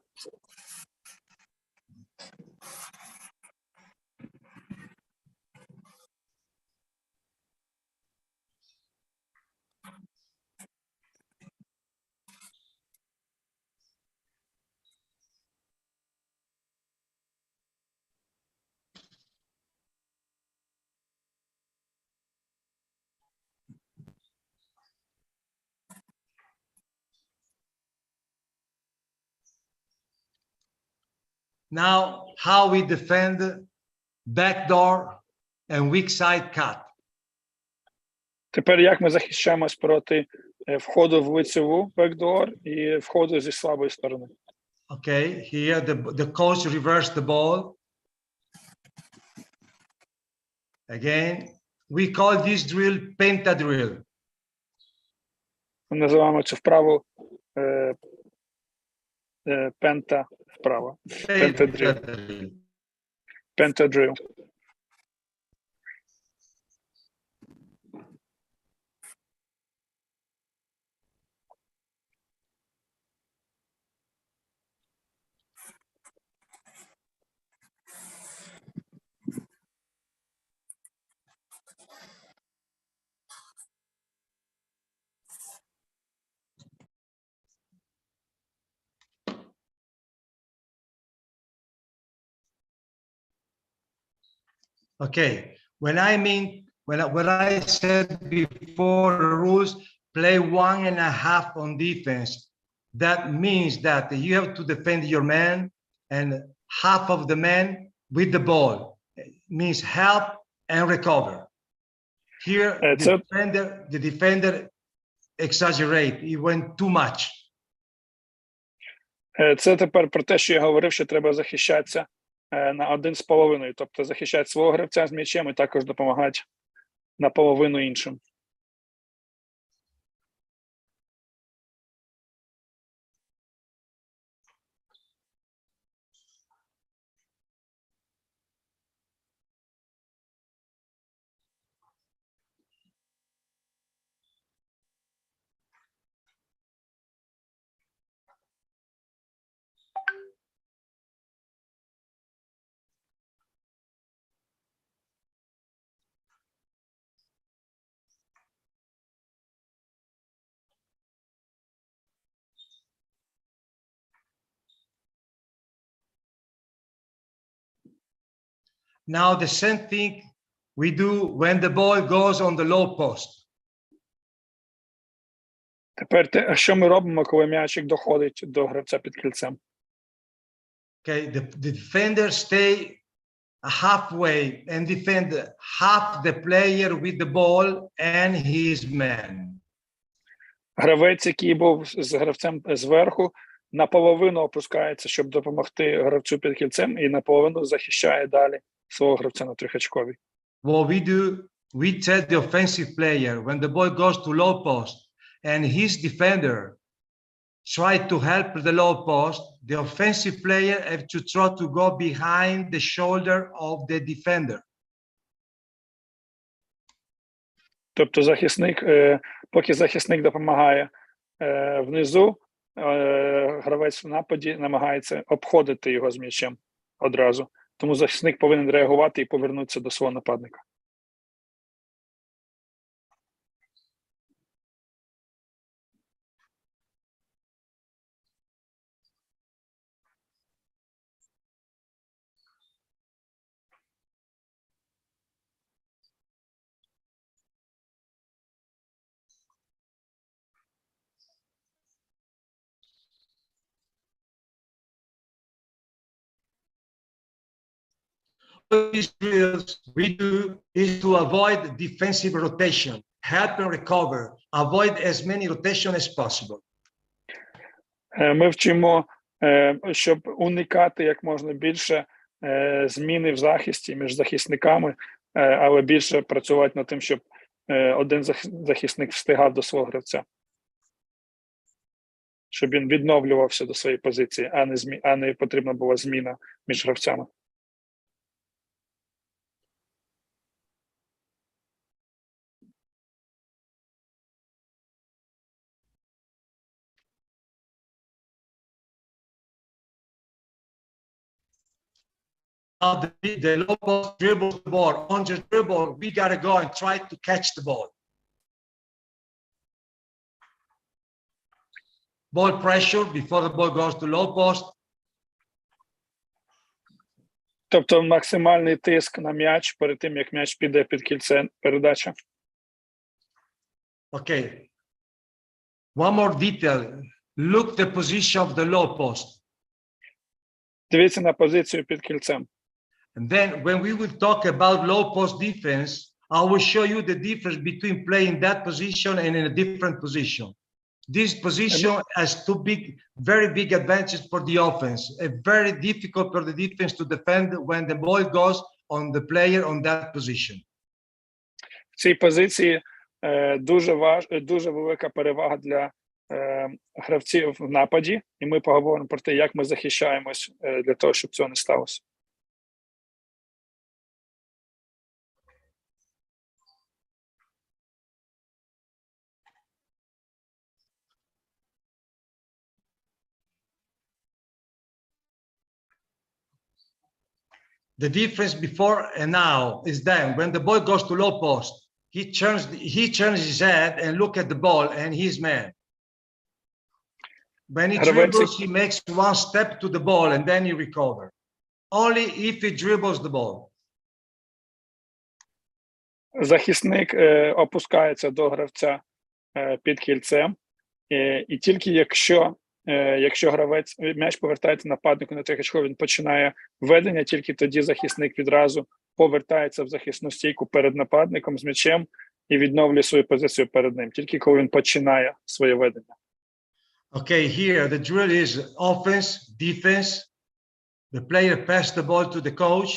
Now, how we defend backdoor and weak side cut. Тепер як ми захищаємось проти входу в лицеву backdoor і входу зі слабої сторони. Okay, here the coach reversed the ball. Again, we call this drill Penta Drill. Ми називаємо цю вправу Penta вправа. Penta Drill. Penta Drill. Okay, when I said before the rules, play 1.5 on defense. That means that you have to defend your man and half of the man with the ball. It means help and recover. Here, the defender exaggerate. He went too much. Це тепер про те, що я говорив, що треба захищатися на 1,5, тобто захищати свого гравця з м'ячем і також допомагати наполовину іншим. Now the same thing we do when the ball goes on the low post. Тепер що ми робимо, коли м'ячик доходить до гравця під кільцем? Okay, the defender stay halfway and defend half the player with the ball and his man. Гравець, який був з гравцем зверху, наполовину опускається, щоб допомогти гравцю під кільцем, і наполовину захищає далі свого гравця на трьохочковій. What we do, we tell the offensive player when the ball goes to low post and his defender try to help the low post, the offensive player have to try to go behind the shoulder of the defender. Тобто захисник, поки захисник допомагає внизу, гравець в нападі намагається обходити його з м'ячем одразу. Тому захисник повинен реагувати і повернутися до свого нападника. These drills we do is to avoid defensive rotation, help and recover, avoid as many rotation as possible. Ми вчимо, щоб уникати як можна більше зміни в захисті між захисниками, але більше працювати над тим, щоб один захисник встигав до свого гравця. Щоб він відновлювався до своєї позиції, а не потрібна була зміна між гравцями. The low post dribble the ball. On the dribble, we gotta go and try to catch the ball. Ball pressure before the ball goes to low post. Тобто максимальний тиск на м'яч перед тим, як м'яч піде під кільце передача. Okay. One more detail. Look the position of the low post. Дивіться на позицію під кільцем. And then when we will talk about low post defense, I will show you the difference between playing that position and in a different position. This position has very big advantages for the offense. Very difficult for the defense to defend when the ball goes on the player on that position. В цій позиції дуже велика перевага для гравців в нападі, і ми поговоримо про те, як ми захищаємось для того, щоб цього не сталося. The difference before and now is then when the ball goes to low post, he turns his head and look at the ball and he's man. When he dribbles, he makes one step to the ball and then he recover. Only if he dribbles the ball. Захисник опускається до гравця під кільцем, і тільки якщо гравець, м'яч повертається нападнику на трикачку, він починає ведення, тільки тоді захисник відразу повертається в захисну стійку перед нападником з м'ячем і відновлює свою позицію перед ним, тільки коли він починає своє ведення. Okay, here the drill is offense, defense. The player pass the ball to the coach.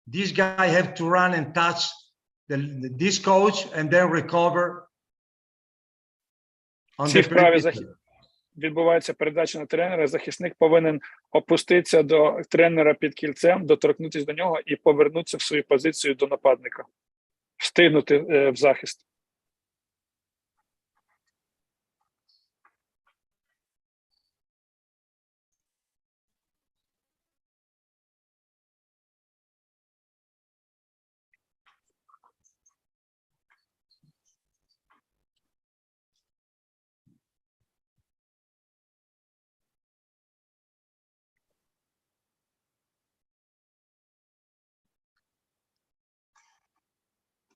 This guy have to run and touch this coach and then recover. В цій вправі відбувається передача на тренера. Захисник повинен опуститися до тренера під кільцем, доторкнутися до нього і повернутися в свою позицію до нападника. Встигнути в захист.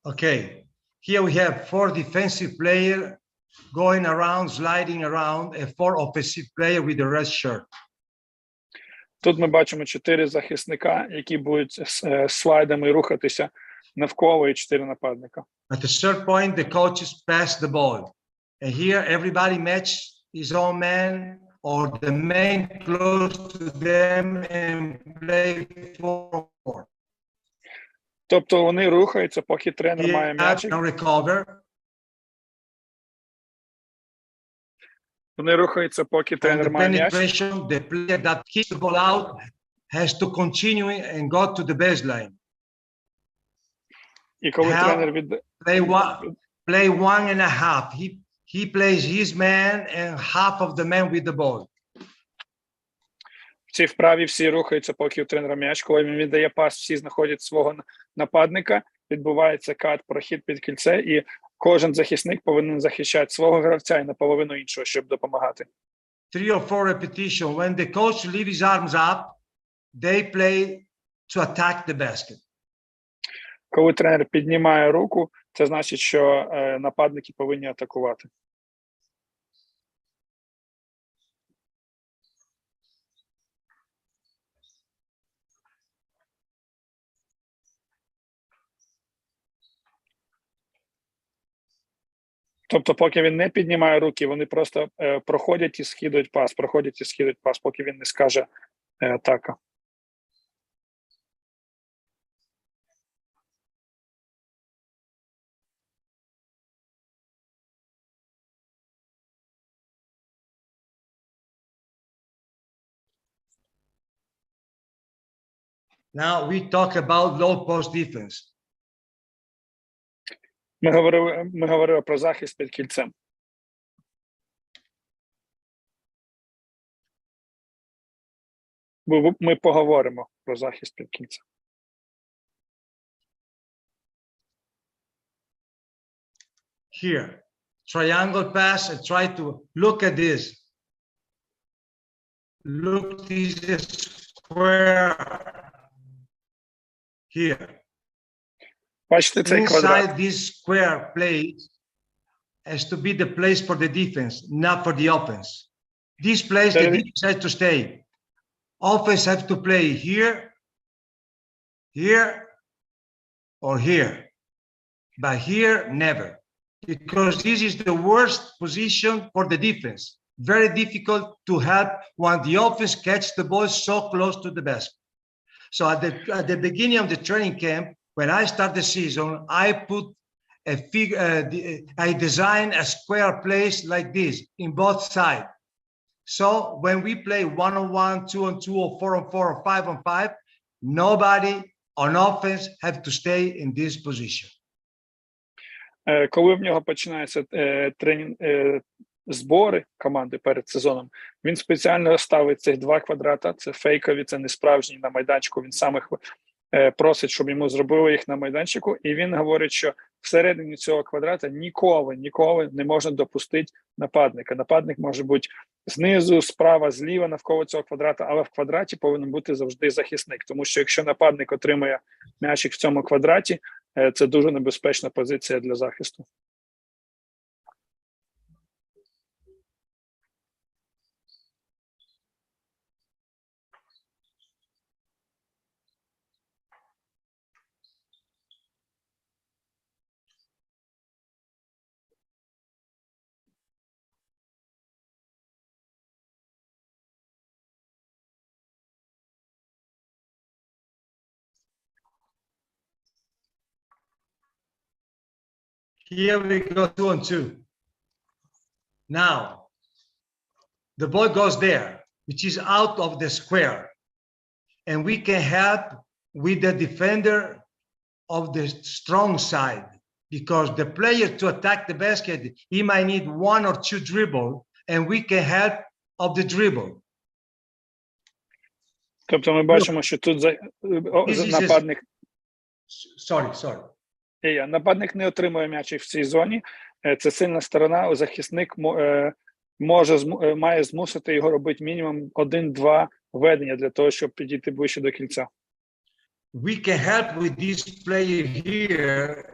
Okay, here we have 4 defensive players going around, sliding around, and 4 offensive players with the red shirt. Тут ми бачимо 4 захисника, які будуть слайдами рухатися навколо, і 4 нападника. At a certain point, the coaches pass the ball. And here everybody match his own man or the man close to them and play forward. Тобто вони рухаються, поки тренер має м'яч. Вони рухаються, поки тренер має м'яч. The player that kicks the ball out has to continue and go to the baseline. І коли тренер play 1.5. He plays his man and half of the man with the ball. В цій вправі всі рухаються, поки у тренера м'яч. Коли він віддає пас, всі знаходять свого нападника, відбувається кат, прохід під кільце, і кожен захисник повинен захищати свого гравця і наполовину іншого, щоб допомагати. 3 or 4 repetitions. When the coach leaves his arms up, they play to attack the basket. Коли тренер піднімає руку, це значить, що нападники повинні атакувати. Тобто, поки він не піднімає руки, вони просто проходять і скидують пас, поки він не скаже атака. Now we talk about low post defense. Ми говорили про захист під кільцем. Ми поговоримо про захист під кільцем. Here, triangle pass and try to look at this. Look, this is square. Here. Bачите цей квадрат? Inside this square place has to be the place for the defense, not for the offense. This place, the defense has to stay. Offense have to play here, here, or here. But here, never. Because this is the worst position for the defense. Very difficult to help when the offense catch the ball so close to the basket. So at the beginning of the training camp, when I start the season, I put I design a square place like this in both sides. So when we play 1-on-1, 2-on-2, or 4-on-4, or 5-on-5, nobody on offense have to stay in this position. Коли в нього починаються збори команди перед сезоном, він спеціально ставить цих 2 квадрата, це фейкові, це не справжні на майданчику, він сам їх просить, щоб йому зробили їх на майданчику, і він говорить, що всередині цього квадрата ніколи не можна допустити нападника. Нападник може бути знизу, справа, зліва, навколо цього квадрата, але в квадраті повинен бути завжди захисник, тому що якщо нападник отримує м'ячик в цьому квадраті, це дуже небезпечна позиція для захисту. Here we go 2-on-2. Now, the ball goes there, which is out of the square. And we can help with the defender of the strong side, because the player to attack the basket, he might need 1 or 2 dribble, and we can help of the dribble. Тобто ми бачимо, що тут нападник... Sorry. Нападник не отримує м'ячик в цій зоні. Це сильна сторона. Захисник має змусити його робити мінімум 1-2 ведення для того, щоб підійти ближче до кільця. We can help with this player here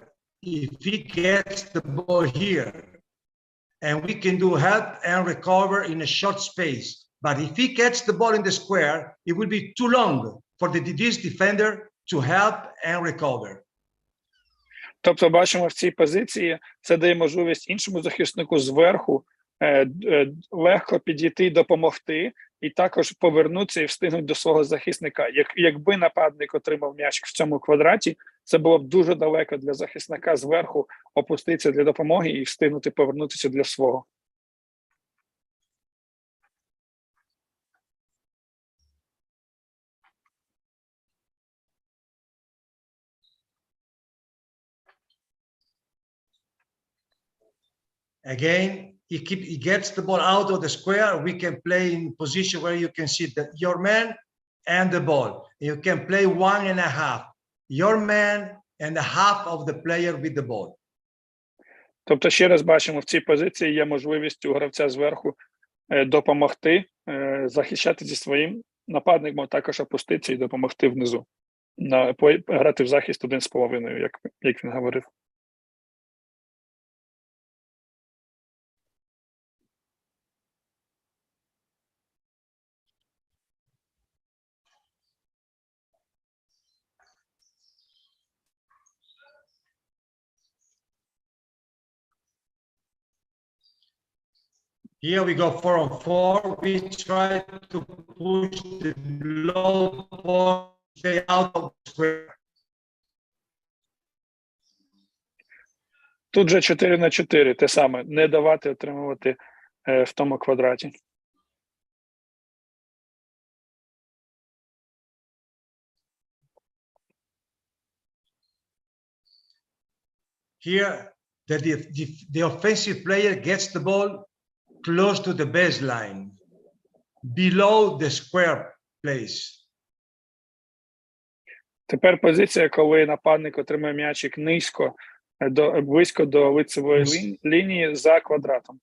if he gets the ball here. And we can do help and recover in a short space. But if he gets the ball in the square, it will be too long for this defender to help and recover. Тобто, бачимо, в цій позиції це дає можливість іншому захиснику зверху легко підійти, допомогти, і також повернутися і встигнути до свого захисника. Якби нападник отримав м'яч в цьому квадраті, це було б дуже далеко для захисника зверху опуститися для допомоги і встигнути повернутися для свого. Again, he gets the ball out of the square. We can play in position where you can see that your man and the ball. You can play 1.5. Your man and the half of the player with the ball. Тобто, ще раз бачимо, в цій позиції є можливість у гравця зверху допомогти, захищати зі своїм. Нападник може також опуститися і допомогти внизу. Грати в захист 1,5, як він говорив. Here we go 4-on-4. We try to push the low ball, stay out of the square. Тут же 4-на-4, те саме, не давати отримувати в тому квадраті. Here, the offensive player gets the ball close to the baseline, below the square place. Тепер позиція, коли нападник отримує м'ячик близько до лицевої лінії за квадратом.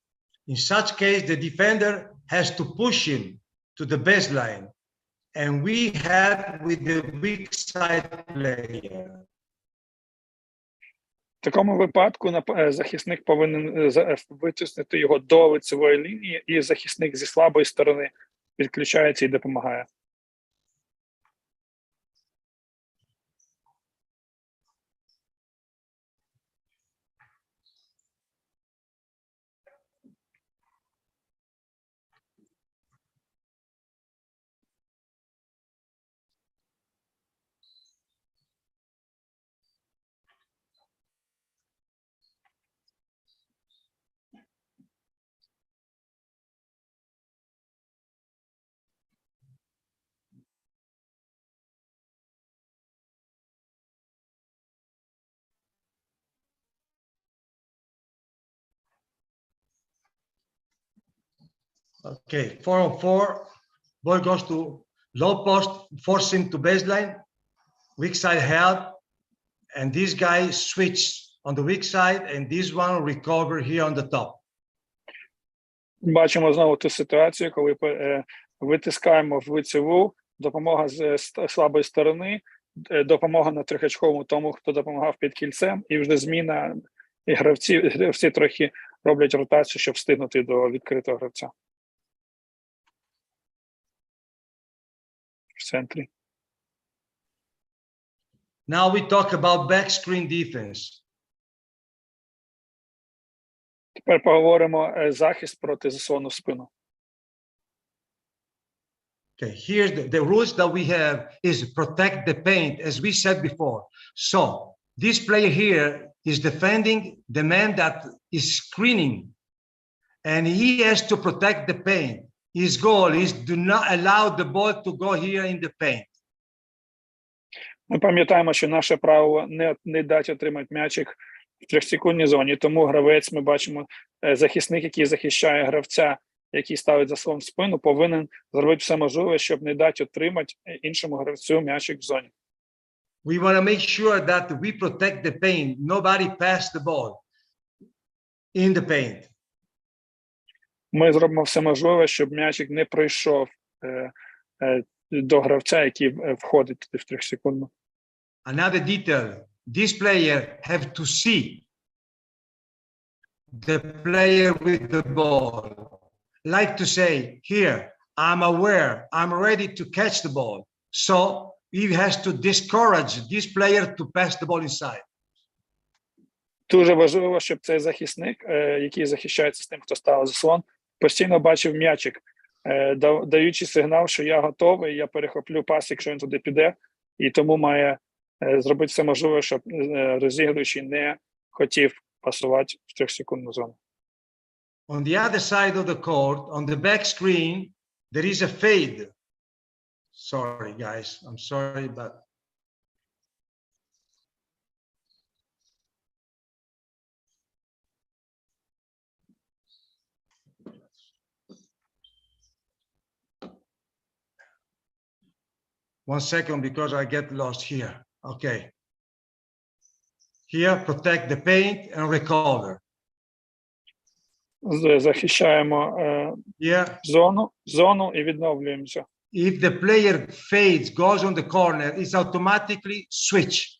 In such case, the defender has to push him to the baseline, and we help with the weak side player. В такому випадку захисник повинен витиснути його до лицевої лінії, і захисник зі слабої сторони підключається і допомагає. Okay, 4-on-4. Ball goes to low post, force him to baseline. Weak side help. And this guy switch on the weak side, and this one recover here on the top. Бачимо знову ту ситуацію, коли витискаємо в лицеву, допомога з слабої сторони, допомога на трьохочковому тому, хто допомагав під кільцем, і вже зміна, і гравці трохи роблять ротацію, щоб встигнути до відкритого гравця. В центрі. Now we talk about back screen defense. Тепер поговоримо захист проти заслону в спину. Okay, here's the rules that we have is protect the paint, as we said before. So this player here is defending the man that is screening, and he has to protect the paint. His goal is do not allow the ball to go here in the paint. Ми пам'ятаємо, що наше правило не дати отримати м'ячик в трьохсекундній зоні, тому гравець, ми бачимо, захисник, який захищає гравця, який ставить заслон в спину, повинен зробити все можливе, щоб не дати отримати іншому гравцю м'ячик в зоні. We want to make sure that we protect the paint. Nobody pass the ball in the paint. Ми зробимо все можливе, щоб м'ячик не пройшов до гравця, який входить туди в трьохсекундну. Another detail, this player have to see the player with the ball. Like to say, here, I'm aware, I'm ready to catch the ball. So he has to discourage this player to pass the ball inside. Дуже важливо, щоб цей захисник, який захищається з тим, хто ставив заслон, постійно бачив м'ячик, даючи сигнал, що я готовий, я перехоплю пас, якщо він туди піде, і тому має зробити все можливе, щоб розігруючий не хотів пасувати в трьохсекундну зону. On the other side of the court, on the back screen, there is a fade. Sorry, guys, I'm sorry, but one second, because I get lost here. Okay. Here, protect the paint and recover. Захищаємо Here, зону і відновлюємося. if the player fades, goes on the corner, it's automatically switch.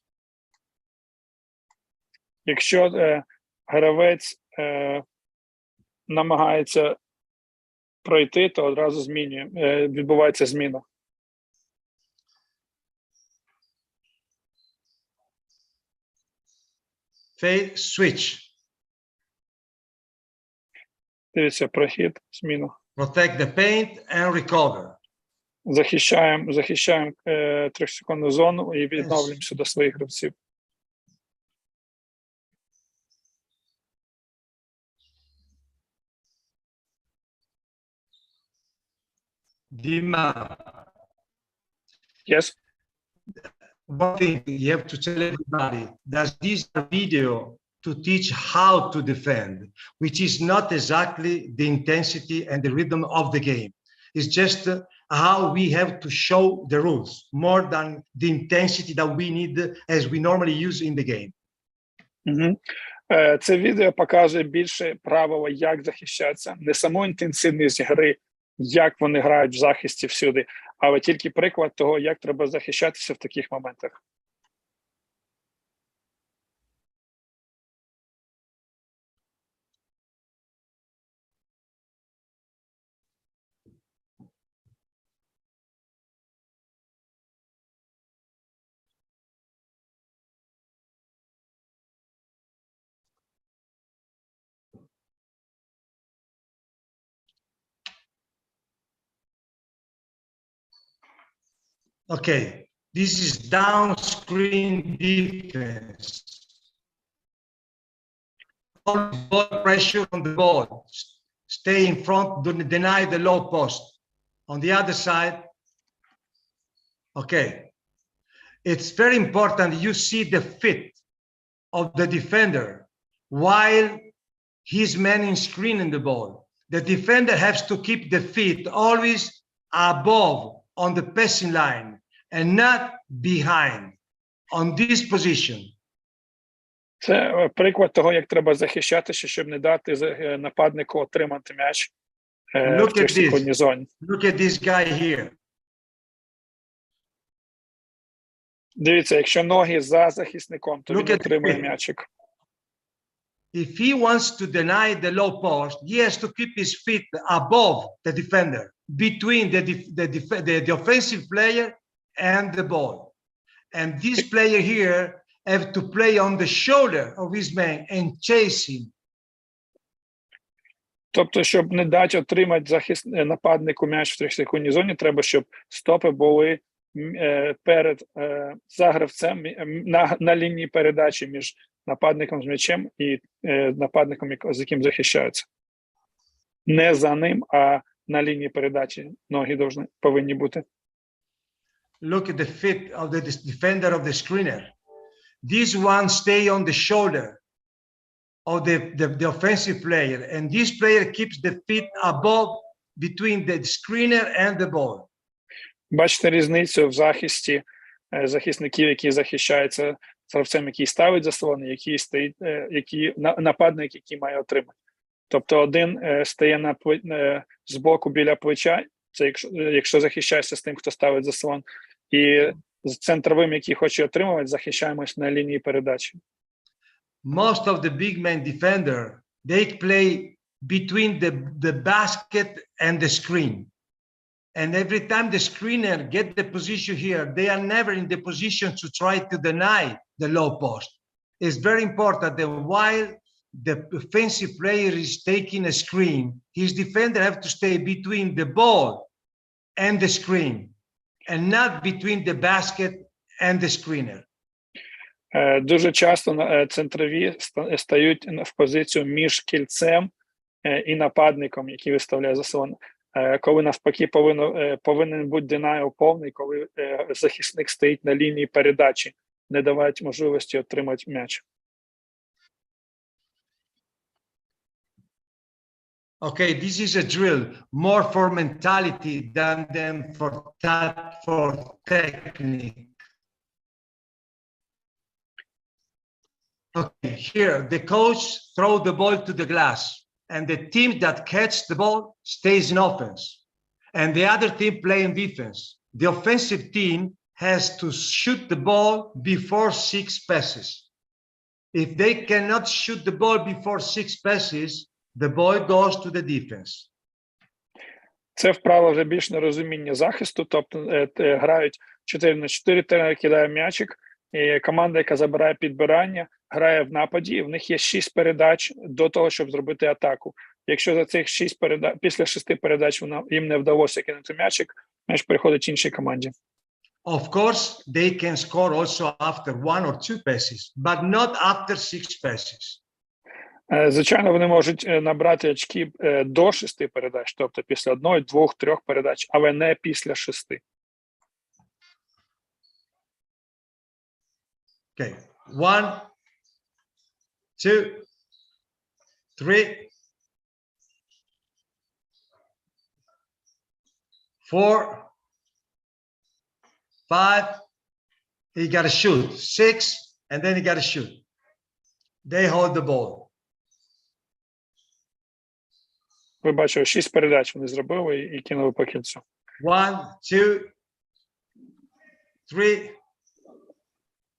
Якщо гравець намагається пройти, то одразу відбувається зміна. Fade, switch. Дивіться, прохід, зміна. Protect the paint and recover. Захищаємо трьохсекундну зону і відновлюємося до своїх гравців. Dima, Yes? one thing you have to tell everybody that this video to teach how to defend, which is not exactly the intensity and the rhythm of the game. It's just how we have to show the rules more than the intensity that we need as we normally use in the game. Це відео показує більше правила, як захищатися, не саму інтенсивність гри, як вони грають в захисті всюди, але тільки приклад того, як треба захищатися в таких моментах. Okay, this is down screen defense. Ball pressure on the ball. Stay in front, don't deny the low post. On the other side, okay. It's very important you see the fit of the defender while he's manning screening the ball. the defender has to keep the feet always above on the passing line and not behind on this position. Це приклад того, як треба захищатися, щоб не дати нападнику отримати м'яч в 3-секундній зоні. Look at this guy here. Дивіться, якщо ноги за захисником, то він отримує м'ячик. If he wants to deny the low post, he has to keep his feet above the defender, between the offensive player and the ball. And this player here have to play on the shoulder of his man and chase him. Тобто, щоб не дати отримати нападнику м'яч в 3-секундній зоні, треба, щоб стопи були перед за гравцем на лінії передачі між нападником з м'ячем і нападником, з яким захищаються. Не за ним, а на лінії передачі ноги повинні бути. Look at the feet of the defender of the screener. This one stay on the shoulder of the offensive player, and this player keeps the feet above between the screener and the ball. Бачите різницю в захисті захисників, які захищаються з гравцем, який ставить заслони, який стоїть, нападник, який має отримати. Тобто один стає з боку біля плеча, це якщо захищаєшся з тим, хто ставить заслон, і з центровим, який хоче отримувати, захищаємось на лінії передачі. Most of the big man defender, they play between the basket and the screen. And every time the screener get the position here, they are never in the position to try to deny the low post. It's very important that while the offensive player is taking a screen, his defender have to stay between the ball and the screen, and not between the basket and the screener. Дуже часто центрові стають в позицію між кільцем і нападником, який виставляє заслон. Коли навпаки повинен бути denial повний, коли захисник стоїть на лінії передачі, не давають можливості отримати м'яч. Okay, this is a drill more for mentality than for technique. Okay, here the coach throw the ball to the glass, and the team that catch the ball stays in offense, and the other team play in defense. The offensive team has to shoot the ball before 6 passes. If they cannot shoot the ball before 6 passes, the ball goes to the defense. Це вправа вже більш на розуміння захисту, тобто грають 4-на-4, тренер кидає м'ячик, і команда, яка забирає підбирання, грає в нападі, і в них є 6 передач до того, щоб зробити атаку. Якщо за цих 6 передач, після 6 передач їм не вдалося кинути м'ячик, м'яч переходить іншій команді. Of course, they can score also after 1 or 2 passes, but not after 6 passes. Звичайно, вони можуть набрати очки до 6 передач, тобто після 1, 2, 3 передач, але не після 6. Okay, 1, 2, 3, 4, 5. You got to shoot 6, and then you got to shoot. They hold the ball. Ви бачили, 6 передач вони зробили і кинули по кільцю. 1, 2, 3.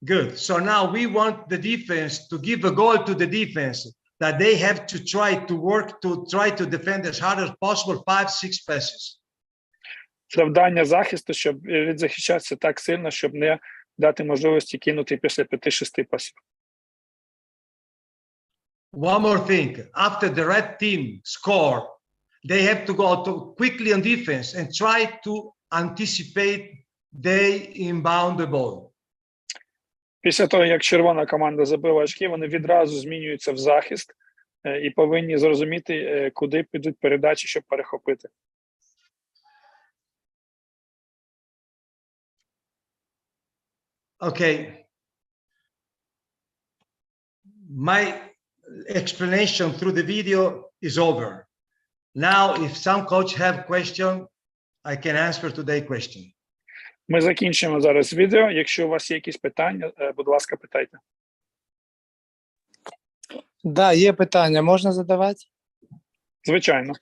Good. So now we want the defense to give a goal to the defense that they have to try to defend as hard as possible 5-6 passes. Завдання захисту, щоб відзахищатися так сильно, щоб не дати можливості кинути після 5-6 пасів. One more thing. After the red team score, they have to go quickly on defense and try to anticipate they inbound the ball. Після того, як червона команда забила очки, вони відразу змінюються в захист і повинні зрозуміти, куди підуть передачі, щоб перехопити. Okay. My explanation through the video is over. Now, if some coach have question, I can answer today's question. Ми закінчимо зараз відео. Якщо у вас є якісь питання, будь ласка, питайте. Да, є питання, можна задавати? Звичайно.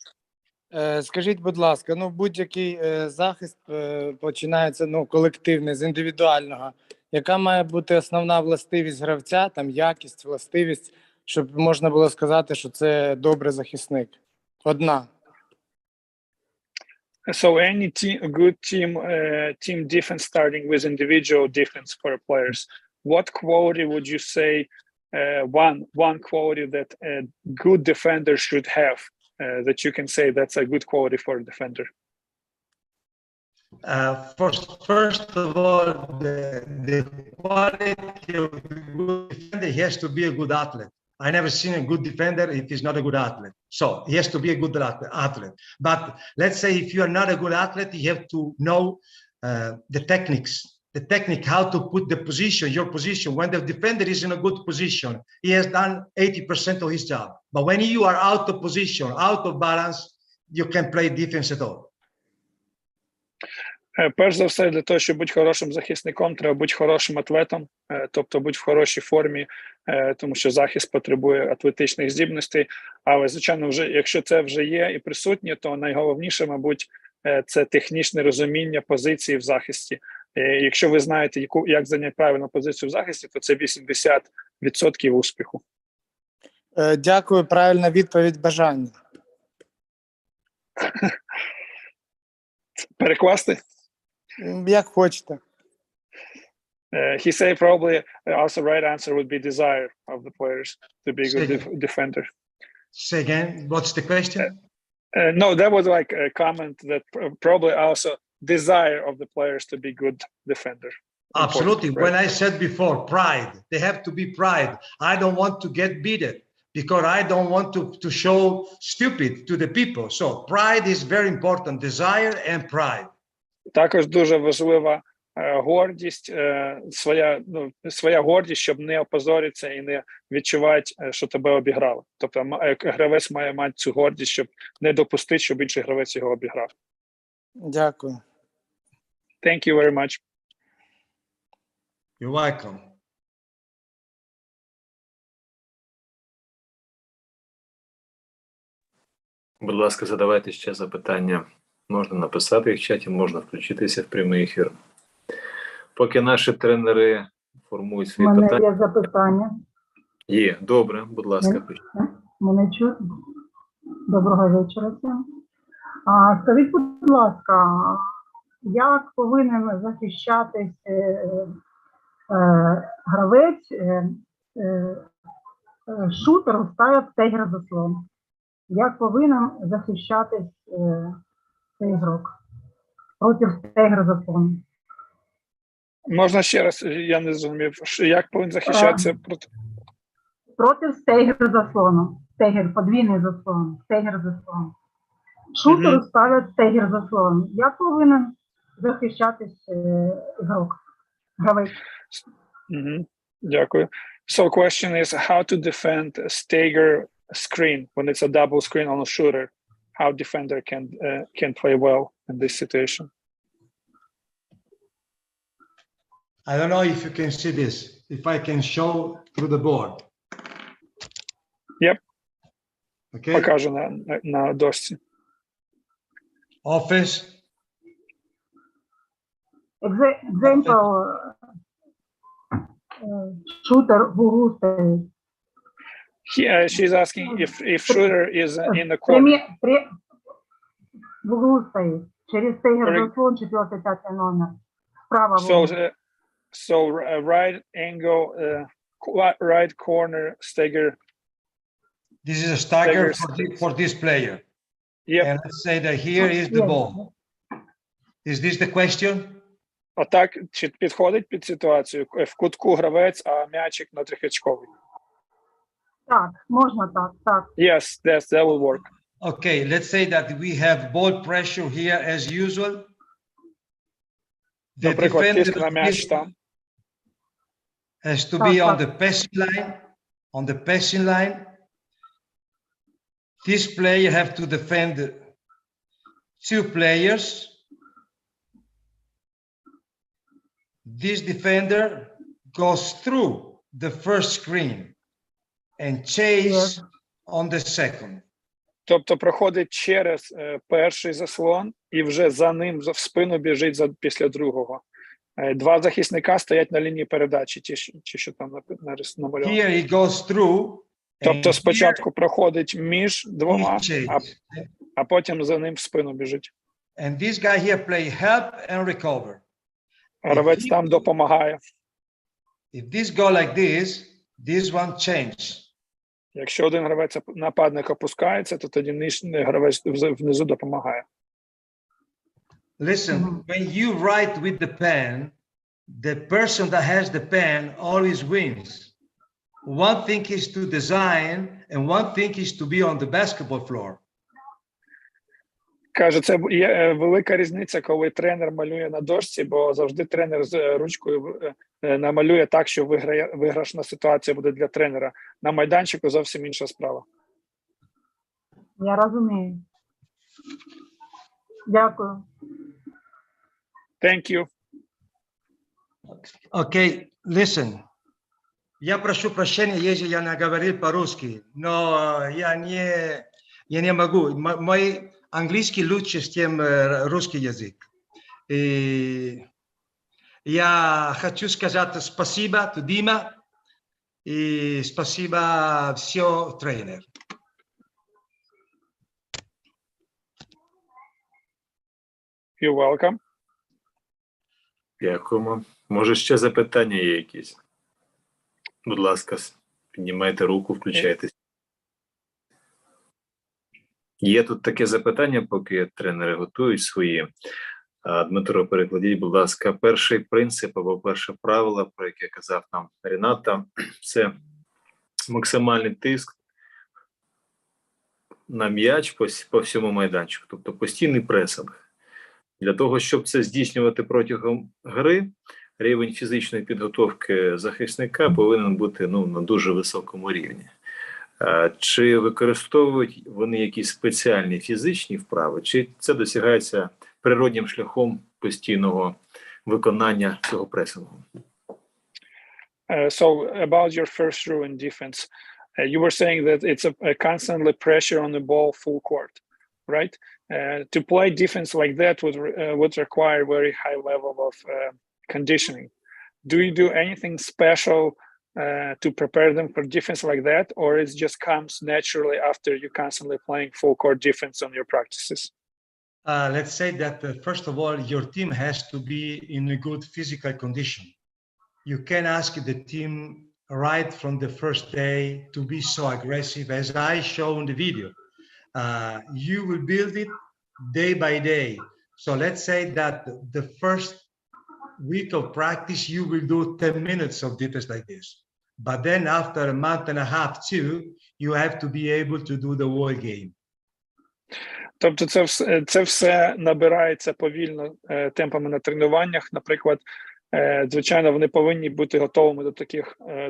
Скажіть, будь ласка, ну будь-який захист починається колективний, з індивідуального. Яка має бути основна властивість гравця, там якість, властивість, щоб можна було сказати, що це добрий захисник? Одна. So any good team defense starting with individual defense for players. What quality would you say one quality that a good defender should have that you can say that's a good quality for a defender? First of all, the quality of a good defender, he has to be a good athlete. I never seen a good defender if he's not a good athlete. So he has to be a good athlete. But let's say if you are not a good athlete, you have to know the technique, how to put the position, your position. When the defender is in a good position, he has done 80% of his job. But when you are out of position, out of balance, you can't play defense at all. Перш за все, для того, щоб бути хорошим захисником, треба бути хорошим атлетом, тобто бути в хорошій формі, тому що захист потребує атлетичних здібностей. Але, звичайно, якщо це вже є і присутнє, то найголовніше, мабуть, це технічне розуміння позиції в захисті. Якщо ви знаєте, як зайняти правильну позицію в захисті, то це 80% успіху. Дякую, правильна відповідь, бажання. Перекласти? Як хочете. He said probably also right answer would be desire of the players to be a good defender. Say again, what's the question? No, that was like a comment that probably also desire of the players to be good defender. Absolutely. Right? When I said before, pride, they have to be pride. I don't want to get beaten because I don't want to show stupid to the people. So pride is very important, desire and pride. Також дуже важлива гордість, своя гордість, щоб не опозоритися і не відчувати, що тебе обіграли. Тобто гравець має мати цю гордість, щоб не допустити, щоб інший гравець його обіграв. Дякую. Thank you very much. You're welcome. Будь ласка, задавайте ще запитання. Можна написати їх в чаті, можна включитися в прямий ефір. Поки наші тренери формують свої питання. У мене є запитання. Є, добре, будь ласка. Мене чути? Доброго вечора всім. Скажіть, будь ласка, як повинен захищатись гравець, шутер ставить Steger заслон? Як повинен захищатись цей ігрок проти Steger заслону? Можна ще раз, я не зрозумів, як повинен захищатися проти Steger заслону. Steger, подвійний заслон, Steger заслон. Шутеру ставлять Steger заслон. Як повинен захищатись ігрок, гравець? Дякую. So question is how to defend a Steger screen when it's a double screen on a shooter. How defender can play well in this situation. I don't know if you can see this. If I can show through the board. Yep. Okay. Покажу на дошці. Offense. Example, shooter в углу стоїть. She's asking if shooter is in the corner. В углу стоїть. Через Steger заслон, 4-5 номер. Справа. So right angle, right corner, Steger. This is a Steger for this player. Yep. And let's say that here is the ball. Is this the question? Отак, чи підходить під ситуацію? В кутку гравець, а м'ячик на трьохочковий. Так, можна так. Yes, that will work. Okay, let's say that we have ball pressure here as usual. The Наприклад, тиск defender на м'яч там. has to be on the passing line. On the passing line. this player have to defend two players. This defender goes through the first screen and chase on the second. Тобто проходить через перший заслон і вже за ним в спину біжить після другого. Два захисника стоять на лінії передачі, ті, що там намальовано. Here he goes through. Тобто спочатку проходить між двома, а потім за ним в спину біжить. And this guy here play help and recover. Гравець там допомагає. If this go like this one change. Якщо один гравець нападник опускається, то тоді нижній гравець внизу допомагає. Listen, when you write with the pen, the person that has the pen always wins. One thing is to design and one thing is to be on the basketball floor. Каже, це є велика різниця, коли тренер малює на дошці, бо завжди тренер з ручкою намалює так, що виграшна ситуація буде для тренера. На майданчику зовсім інша справа. Я розумію. Дякую. Thank you. Okay, listen. Я прошу прощения, если я не говорил по-русски, но я не могу. Мой английский лучше, чем русский язык. И я хочу сказать спасибо to Дима и спасибо все тренер. You're welcome. Дякуємо. Може, ще запитання є якісь? Будь ласка, піднімайте руку, включайтесь. Є тут таке запитання, поки тренери готують свої. Дмитро, перекладіть, будь ласка, перший принцип або перше правило, про яке казав нам Ренато, це максимальний тиск на м'яч по всьому майданчику, тобто постійний пресинг. Для того, щоб це здійснювати протягом гри, рівень фізичної підготовки захисника повинен бути на дуже високому рівні. Чи використовують вони якісь спеціальні фізичні вправи, чи це досягається природнім шляхом постійного виконання цього пресингу? So about your first rule in defense, you were saying that it's a constantly pressure on the ball full court, right? To play defense like that would require very high level of conditioning. Do you do anything special to prepare them for defense like that, or it just comes naturally after you constantly playing full court defense on your practices? Let's say that first of all, your team has to be in a good physical condition. You can ask the team right from the first day to be so aggressive as I show in the video. You will build it day by day. So let's say that the first week of practice, you will do 10 minutes of defense like this. But then after a month and a half, too, you have to be able to do the whole game. Тобто це все набирається повільно темпами на тренуваннях. Наприклад, звичайно, вони повинні бути готовими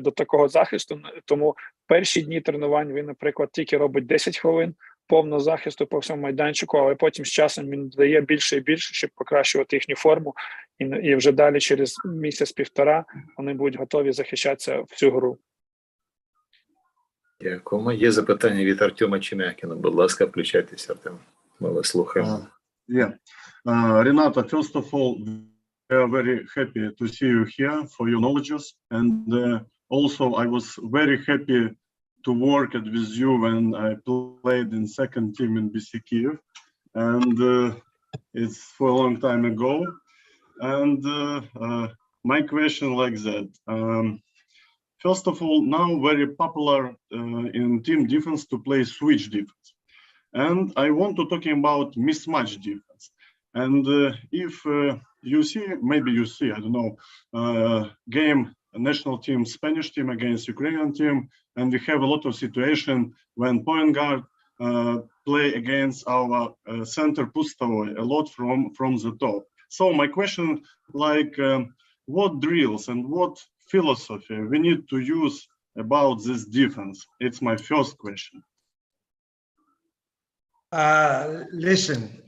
до такого захисту. Тому перші дні тренувань він, наприклад, тільки робить 10 хвилин повного захисту по всьому майданчику, але потім з часом він додає більше і більше, щоб покращувати їхню форму. І вже далі через місяць-півтора вони будуть готові захищатися в цю гру. Дякуємо. Є запитання від Артема Чемякіна. Будь ласка, включайтеся, Артем. Ми вас слухаємо. Renato, first of all, we are very happy to see you here for your knowledges, and also I was very happy to work with you when I played in second team in BC Kiev, and it's for a long time ago. And my question like that. First of all, now very popular in team defense to play switch defense. And I want to talk about mismatch defense. And if you see, maybe you see, I don't know, game, national team, Spanish team against Ukrainian team, and we have a lot of situation when point guard play against our center Pustovoy a lot from the top. So my question, like, what drills and what philosophy we need to use about this defense? It's my first question. Listen,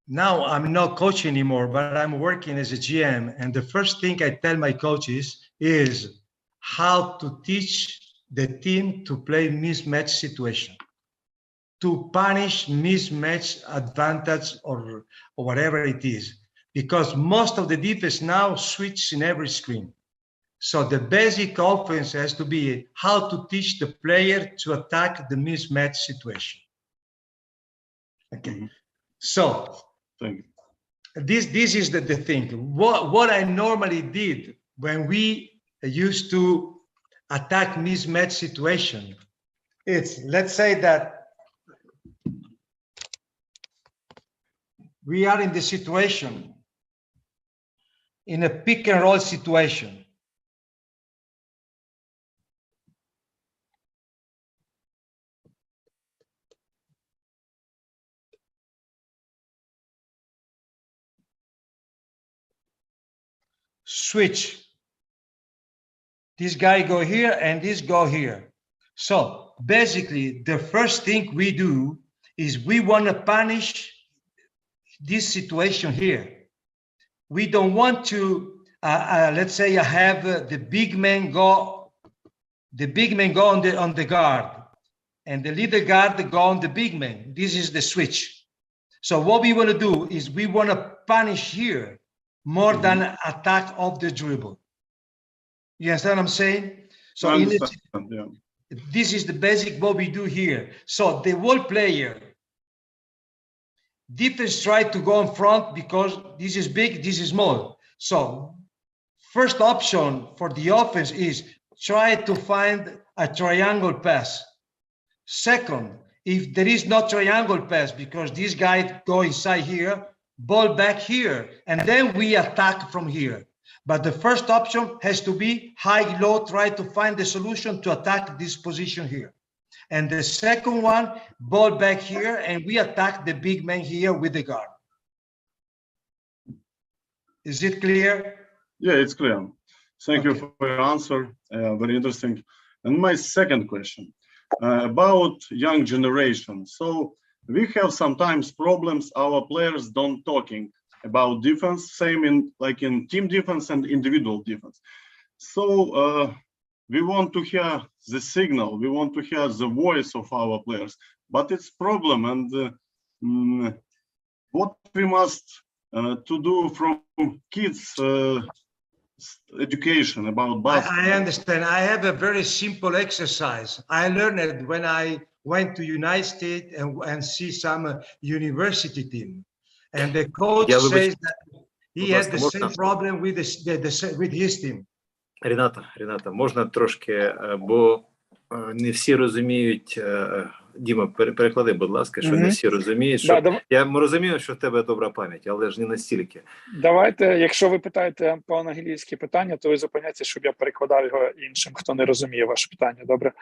now I'm not coaching anymore, but I'm working as a GM. And the first thing I tell my coaches is how to teach the team to play mismatch situation, to punish mismatch advantage or whatever it is, because most of the defense now switch in every screen. So the basic offense has to be how to teach the player to attack the mismatch situation. Okay, so Thank you. this is the thing. What I normally did when we used to attack mismatch situation, it's, let's say that we are in the situation, in a pick and roll situation. Switch. This guy go here and this go here. So basically, the first thing we do is we want to punish this situation here. We don't want to, let's say, have the big man go on the guard, and the little guard go on the big man. This is the switch. So what we want to do is we want to punish here more than attack of the dribble. You understand what I'm saying? So this is the basic what we do here. So the whole player, defense try to go in front because this is big, this is small. So first option for the offense is try to find a triangle pass. Second, if there is no triangle pass because this guy go inside here, ball back here, and then we attack from here. But the first option has to be high, low, try to find the solution to attack this position here. And the second one, ball back here, and we attack the big man here with the guard. Is it clear? Yeah, it's clear. Thank you for your answer. Very interesting. And my second question about young generation. So we have sometimes problems, our players don't talking about defense, same in like in team defense and individual defense. So we want to hear the signal, we want to hear the voice of our players, but it's problem. And what we must to do from kids education about basketball? I understand. I have a very simple exercise. I learned it when I went to United States and see some university team. And the coach says that he had the same problem with his team. Рената, можна трошки, бо не всі розуміють, Діма, переклади, будь ласка, що не всі розуміють, що я розумію, що в тебе добра пам'ять, але ж не настільки. Давайте, якщо ви питаєте по-англійськи питання, то ви зупиняться, щоб я перекладав його іншим, хто не розуміє ваше питання, добре?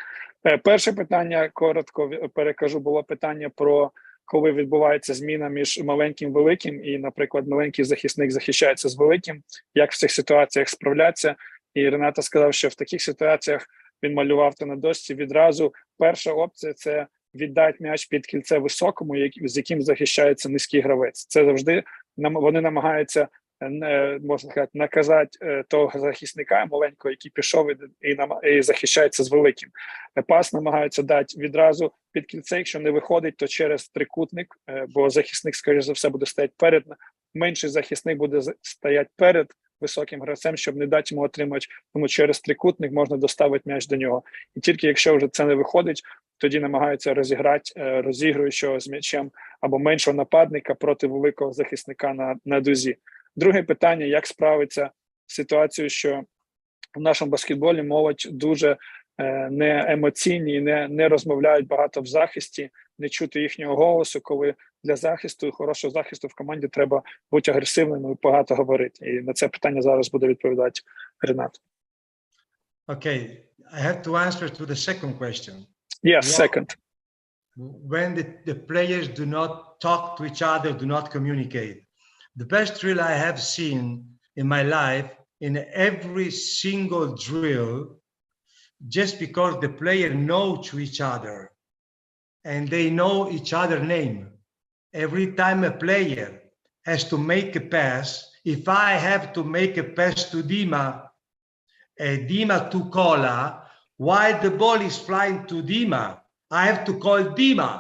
Перше питання, коротко перекажу, було питання про коли відбувається зміна між маленьким і великим, і, наприклад, маленький захисник захищається з великим, як в цих ситуаціях справлятися. І Ренато сказав, що в таких ситуаціях він малював то на дошці відразу. Перша опція – це віддати м'яч під кільце високому, з яким захищається низький гравець. Це завжди вони намагаються, можна сказати, наказати того захисника маленького, який пішов і захищається з великим. Пас намагаються дати відразу під кільце, якщо не виходить, то через трикутник, бо захисник, скоріш за все, буде стояти перед, менший захисник буде стояти перед високим гравцем, щоб не дати йому отримати, тому через трикутник можна доставити м'яч до нього. І тільки якщо вже це не виходить, тоді намагаються розіграти розігруючого з м'ячем або меншого нападника проти великого захисника на дузі. Друге питання, як справитися з ситуацією, що в нашому баскетболі молодь дуже не емоційні, не розмовляють багато в захисті, не чути їхнього голосу, коли для захисту, хорошого захисту в команді треба бути агресивним і багато говорити. І на це питання зараз буде відповідати Ренато. Okay, I have to answer to the second question. Yes, second. When the players do not talk to each other, do not communicate. The best drill I have seen in my life, in every single drill, just because the player know to each other and they know each other's name. Every time a player has to make a pass, if I have to make a pass to Dima to Cola, while the ball is flying to Dima, I have to call Dima,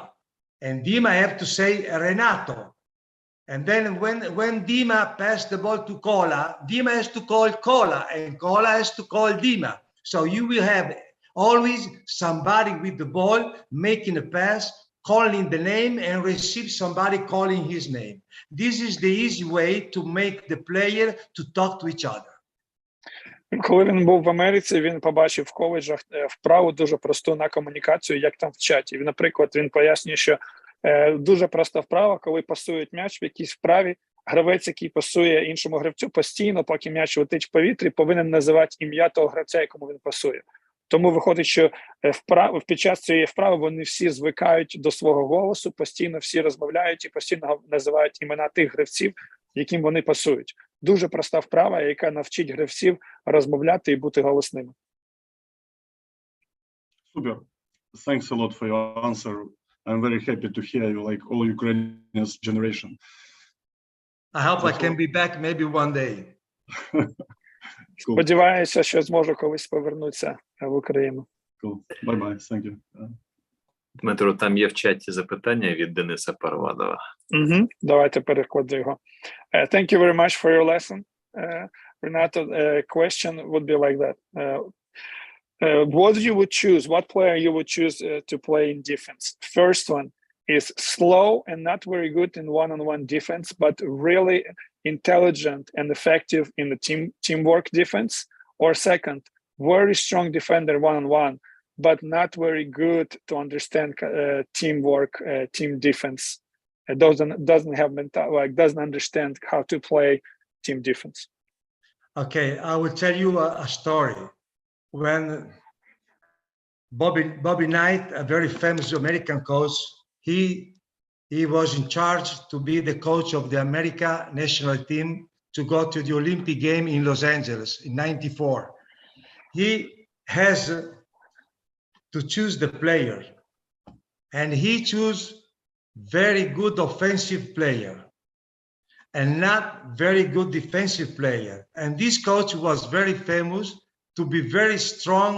and Dima have to say Renato. And then when Dima passed the ball to Cola, Dima has to call Cola, and Cola has to call Dima. So you will have always somebody with the ball making a pass, calling the name, and receive somebody calling his name. This is the easy way to make the player to talk to each other. Коли він був в Америці, він побачив в коледжах вправу дуже просту на комунікацію, як там в чаті. Наприклад, він пояснює, що дуже проста вправа, коли пасують м'яч в якійсь вправі, гравець, який пасує іншому гравцю, постійно, поки м'яч летить в повітрі, повинен називати ім'я того гравця, якому він пасує. Тому виходить, що під час цієї вправи вони всі звикають до свого голосу, постійно всі розмовляють і постійно називають імена тих гравців, яким вони пасують. Дуже проста вправа, яка навчить гравців розмовляти і бути голосними. Super. Thanks a lot for your answer. I'm very happy to hear you, like all Ukrainians generation. I hope I can be back maybe one day. Cool. Сподіваюся, що зможу колись повернутися в Україну. Cool. Bye-bye. Thank you. Дмитро, там є в чаті запитання від Дениса Парвадова. Давайте перекладу його. Thank you very much for your lesson. Renato, question would be like that. What you would choose, what player you would choose to play in defense? First one is slow and not very good in one-on-one defense, but really intelligent and effective in the teamwork defense. Or second, very strong defender one-on-one, but not very good to understand teamwork, team defense. Doesn't have doesn't understand how to play team defense. Okay, I will tell you a story. When Bobby Knight, a very famous American coach, he was in charge to be the coach of the America national team to go to the Olympic game in Los Angeles in '94. He has to choose the player, and he chose very good offensive player and not very good defensive player. And this coach was very famous to be very strong,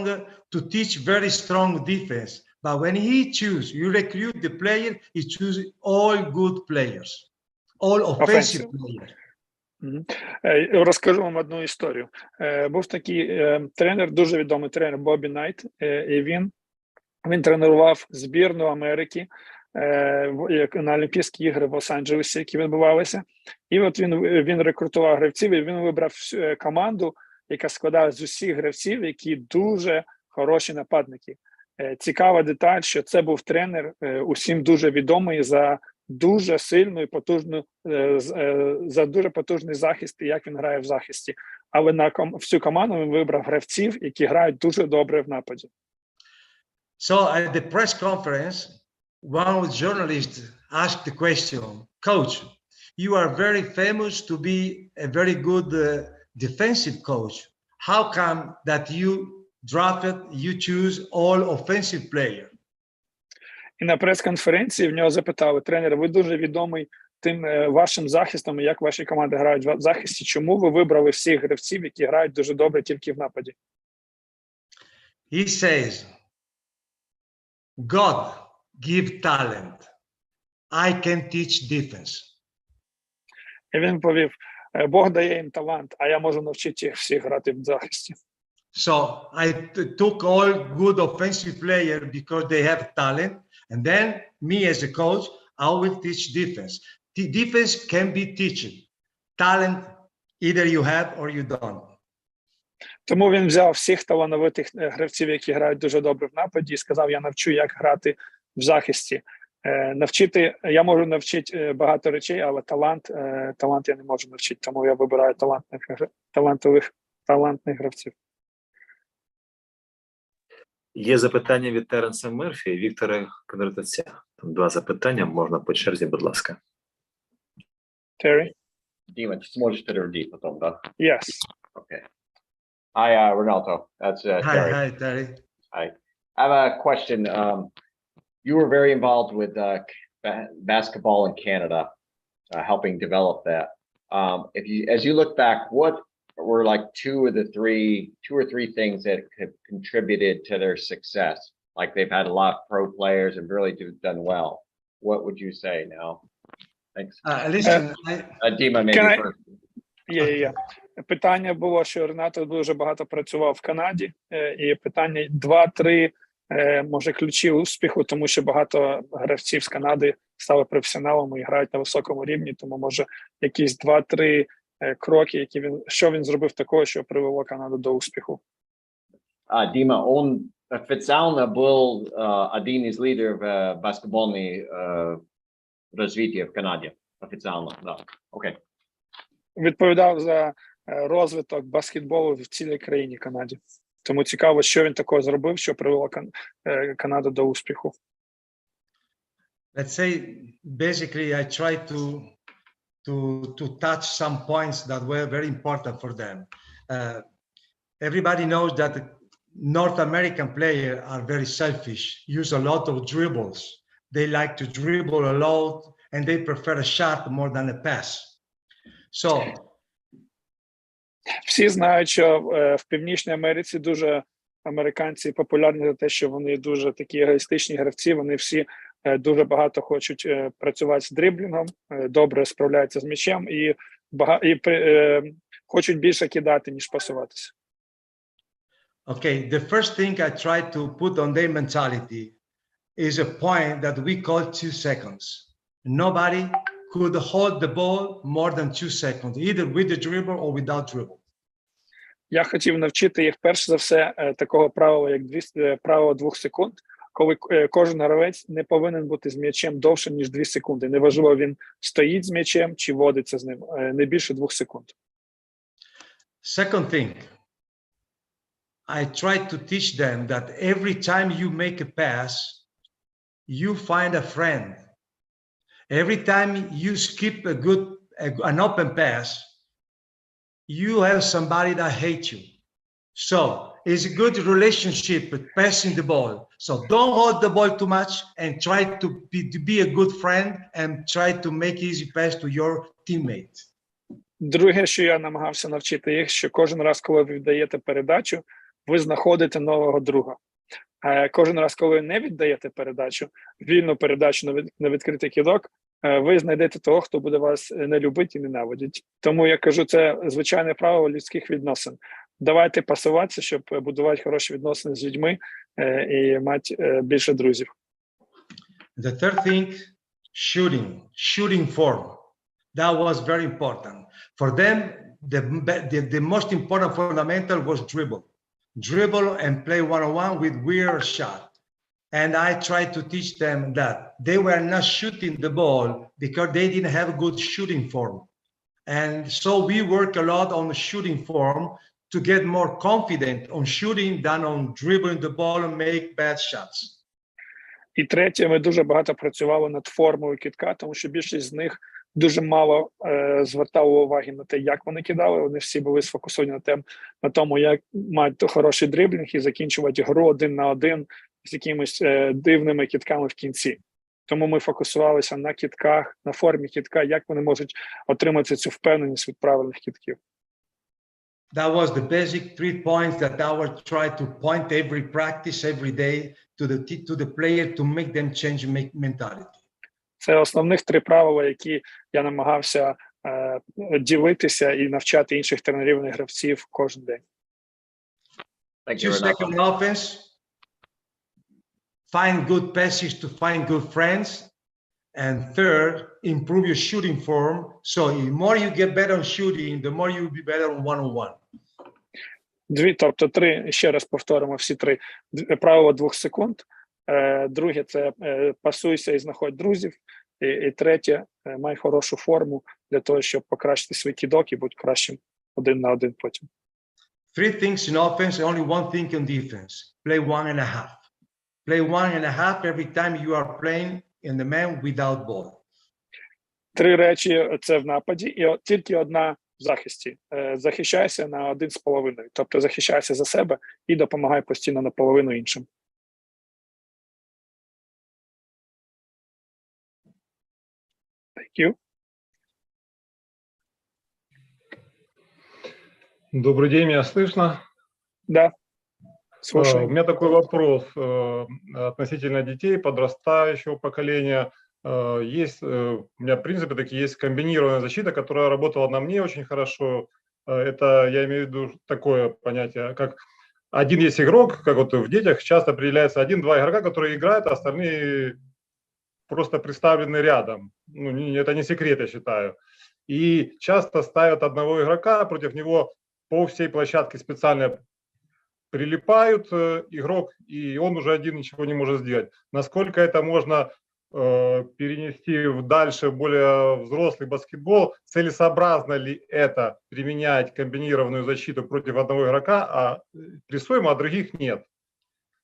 to teach very strong defense. But when he choose, you recruit the player, he chooses all good players, all offensive players. Розкажу вам одну історію. Був такий тренер, дуже відомий тренер Бобі Найт, і він тренував збірну Америки на Олімпійські ігри в Лос-Анджелесі, які відбувалися. І от він рекрутував гравців, і він вибрав команду, яка складалася з усіх гравців, які дуже хороші нападники. Цікава деталь, що це був тренер усім дуже відомий за дуже сильну і потужну, за дуже потужний захист і як він грає в захисті. Але на всю команду він вибрав гравців, які грають дуже добре в нападі. So at the press conference, one journalist asked the question, Coach, you are very famous to be a very good defensive coach. How come that you choose all offensive players? І на прес-конференції в нього запитали: тренер, ви дуже відомий тим вашим захистом, як ваші команди грають в захисті. Чому ви вибрали всіх гравців, які грають дуже добре тільки в нападі? He says, God give talent. I can teach defense. І він повів: Бог дає їм талант, а я можу навчити їх всіх грати в захисті. So I took all good offensive players because they have talent, and then me as a coach, I will teach defense. The defense can be taught. Talent either you have or you don't. Тому він взяв всіх талановитих гравців, які грають дуже добре в нападі, і сказав: я навчу, як грати в захисті. Я можу навчити багато речей, але талант я не можу навчити, тому я вибираю талантних гравців. Є запитання від Теренса Мерфі і Віктора Кондратовця. Там два запитання, можна по черзі, будь ласка. Terry? Діма, чи зможеш переводити потім, да? Yes. Okay. Hi, Renato. That's Terry. Hi, Terry. Hi. I have a question. you were very involved with basketball in Canada, helping develop that. As you look back, what were like two or three things that have contributed to their success? Like they've had a lot of pro players and really done well. What would you say now? Thanks. Listen, Dima, maybe Can I- first. Є. Питання було, що Ренато дуже багато працював в Канаді, і питання 2-3, може, ключі успіху, тому що багато гравців з Канади стали професіоналами і грають на високому рівні, тому, може, якісь 2-3 кроки, що він зробив такого, що привело Канаду до успіху. Dima, он официально был один из лидеров баскетбольной развития в Канаде. Официально, да. Окей. Відповідав за розвиток баскетболу в цілій країні Канаді. Тому цікаво, що він такого зробив, що привело Канаду до успіху. let's say, basically, I try to touch some points that were very important for them. Everybody knows that the North American players are very selfish, use a lot of dribbles. They like to dribble a lot, and they prefer a shot more than a pass. So, всі знають, що в Північній Америці дуже американці популярні за те, що вони дуже такі егоїстичні гравці, вони всі дуже багато хочуть працювати з дриблінгом, добре справляються з м'ячем і хочуть більше кидати, ніж пасуватися. okay, the first thing I try to put on their mentality is a point that we call 2 seconds. Nobody could hold the ball more than 2 seconds, either with the dribble or without dribble. Я хотів навчити їх, перш за все, такого правила, як правило 2 секунд, коли кожен гравець не повинен бути з м'ячем довше, ніж 2 секунди. Неважливо, він стоїть з м'ячем чи водиться з ним, не більше 2 секунд. Second thing, I try to teach them that every time you make a pass, you find a friend. Every time you skip an open pass, you have somebody that hates you. So it's a good relationship with passing the ball. So don't hold the ball too much and try to be a good friend and try to make easy pass to your teammate. Друге, що я намагався навчити їх, що кожен раз, коли ви віддаєте передачу, ви знаходите нового друга. А кожен раз, коли ви не віддаєте передачу, вільну передачу на відкритий кидок, ви знайдете того, хто буде вас не любити і ненавидіти. Тому я кажу, це звичайне правило людських відносин. Давайте пасуватися, щоб будувати хороші відносини з людьми і мати більше друзів. The third thing, shooting form. That was very important. For them, the most important fundamental was dribble. Dribble and play one-on-one with weird shot. And I tried to teach them that they were not shooting the ball because they didn't have good shooting form. And so we work a lot on the shooting form to get more confident on shooting than on dribbling the ball and make bad shots. І третє, ми дуже багато працювали над формою кидка, тому що більшість з них дуже мало звертало уваги на те, як вони кидали. Вони всі були сфокусовані на тому, як мати хороший дриблінг і закінчувати гру 1 на 1 з якимись дивними кидками в кінці. Тому ми фокусувалися на кидках, на формі кидка, як вони можуть отримати цю впевненість від правильних кидків. That was the basic 3 points that I would try to point every practice, every day to the player to make them change mentality. Це основних 3 правила, які я намагався ділитися і навчати інших тренерів і гравців кожен день. 2-second offense, find good passes to find good friends, and third, improve your shooting form. So the more you get better on shooting, the more you will be better on one-on-one. Тобто 3, ще раз повторимо всі 3. Правило 2 секунд. Друге – це пасуйся і знаходь друзів. І третє – май хорошу форму для того, щоб покращити свій кидок і бути кращим 1 на 1 потім. 3 things in offense, only 1 thing in defense. Play 1.5. Play 1.5 every time you are playing in the man without ball. 3 речі – це в нападі, і тільки одна в захисті. Захищайся на 1,5. Тобто захищайся за себе і допомагай постійно наполовину іншим. Hugh? Добрый день, меня слышно? Да. У Слушай. меня такой вопрос относительно детей, подрастающего поколения. Есть, у меня в принципе такие есть комбинированная защита, которая работала на мне очень хорошо. Это, я имею в виду такое понятие, как один есть игрок, как вот в детях часто определяется один-два игрока, которые играют, а остальные просто представлены рядом. Ну, это не секрет, я считаю. И часто ставят одного игрока, против него по всей площадке специально прилипают игрок, и он уже один ничего не может сделать. Насколько это можно перенести в дальше более взрослый баскетбол? Целесообразно ли это применять комбинированную защиту против одного игрока, а прессуем, а других нет?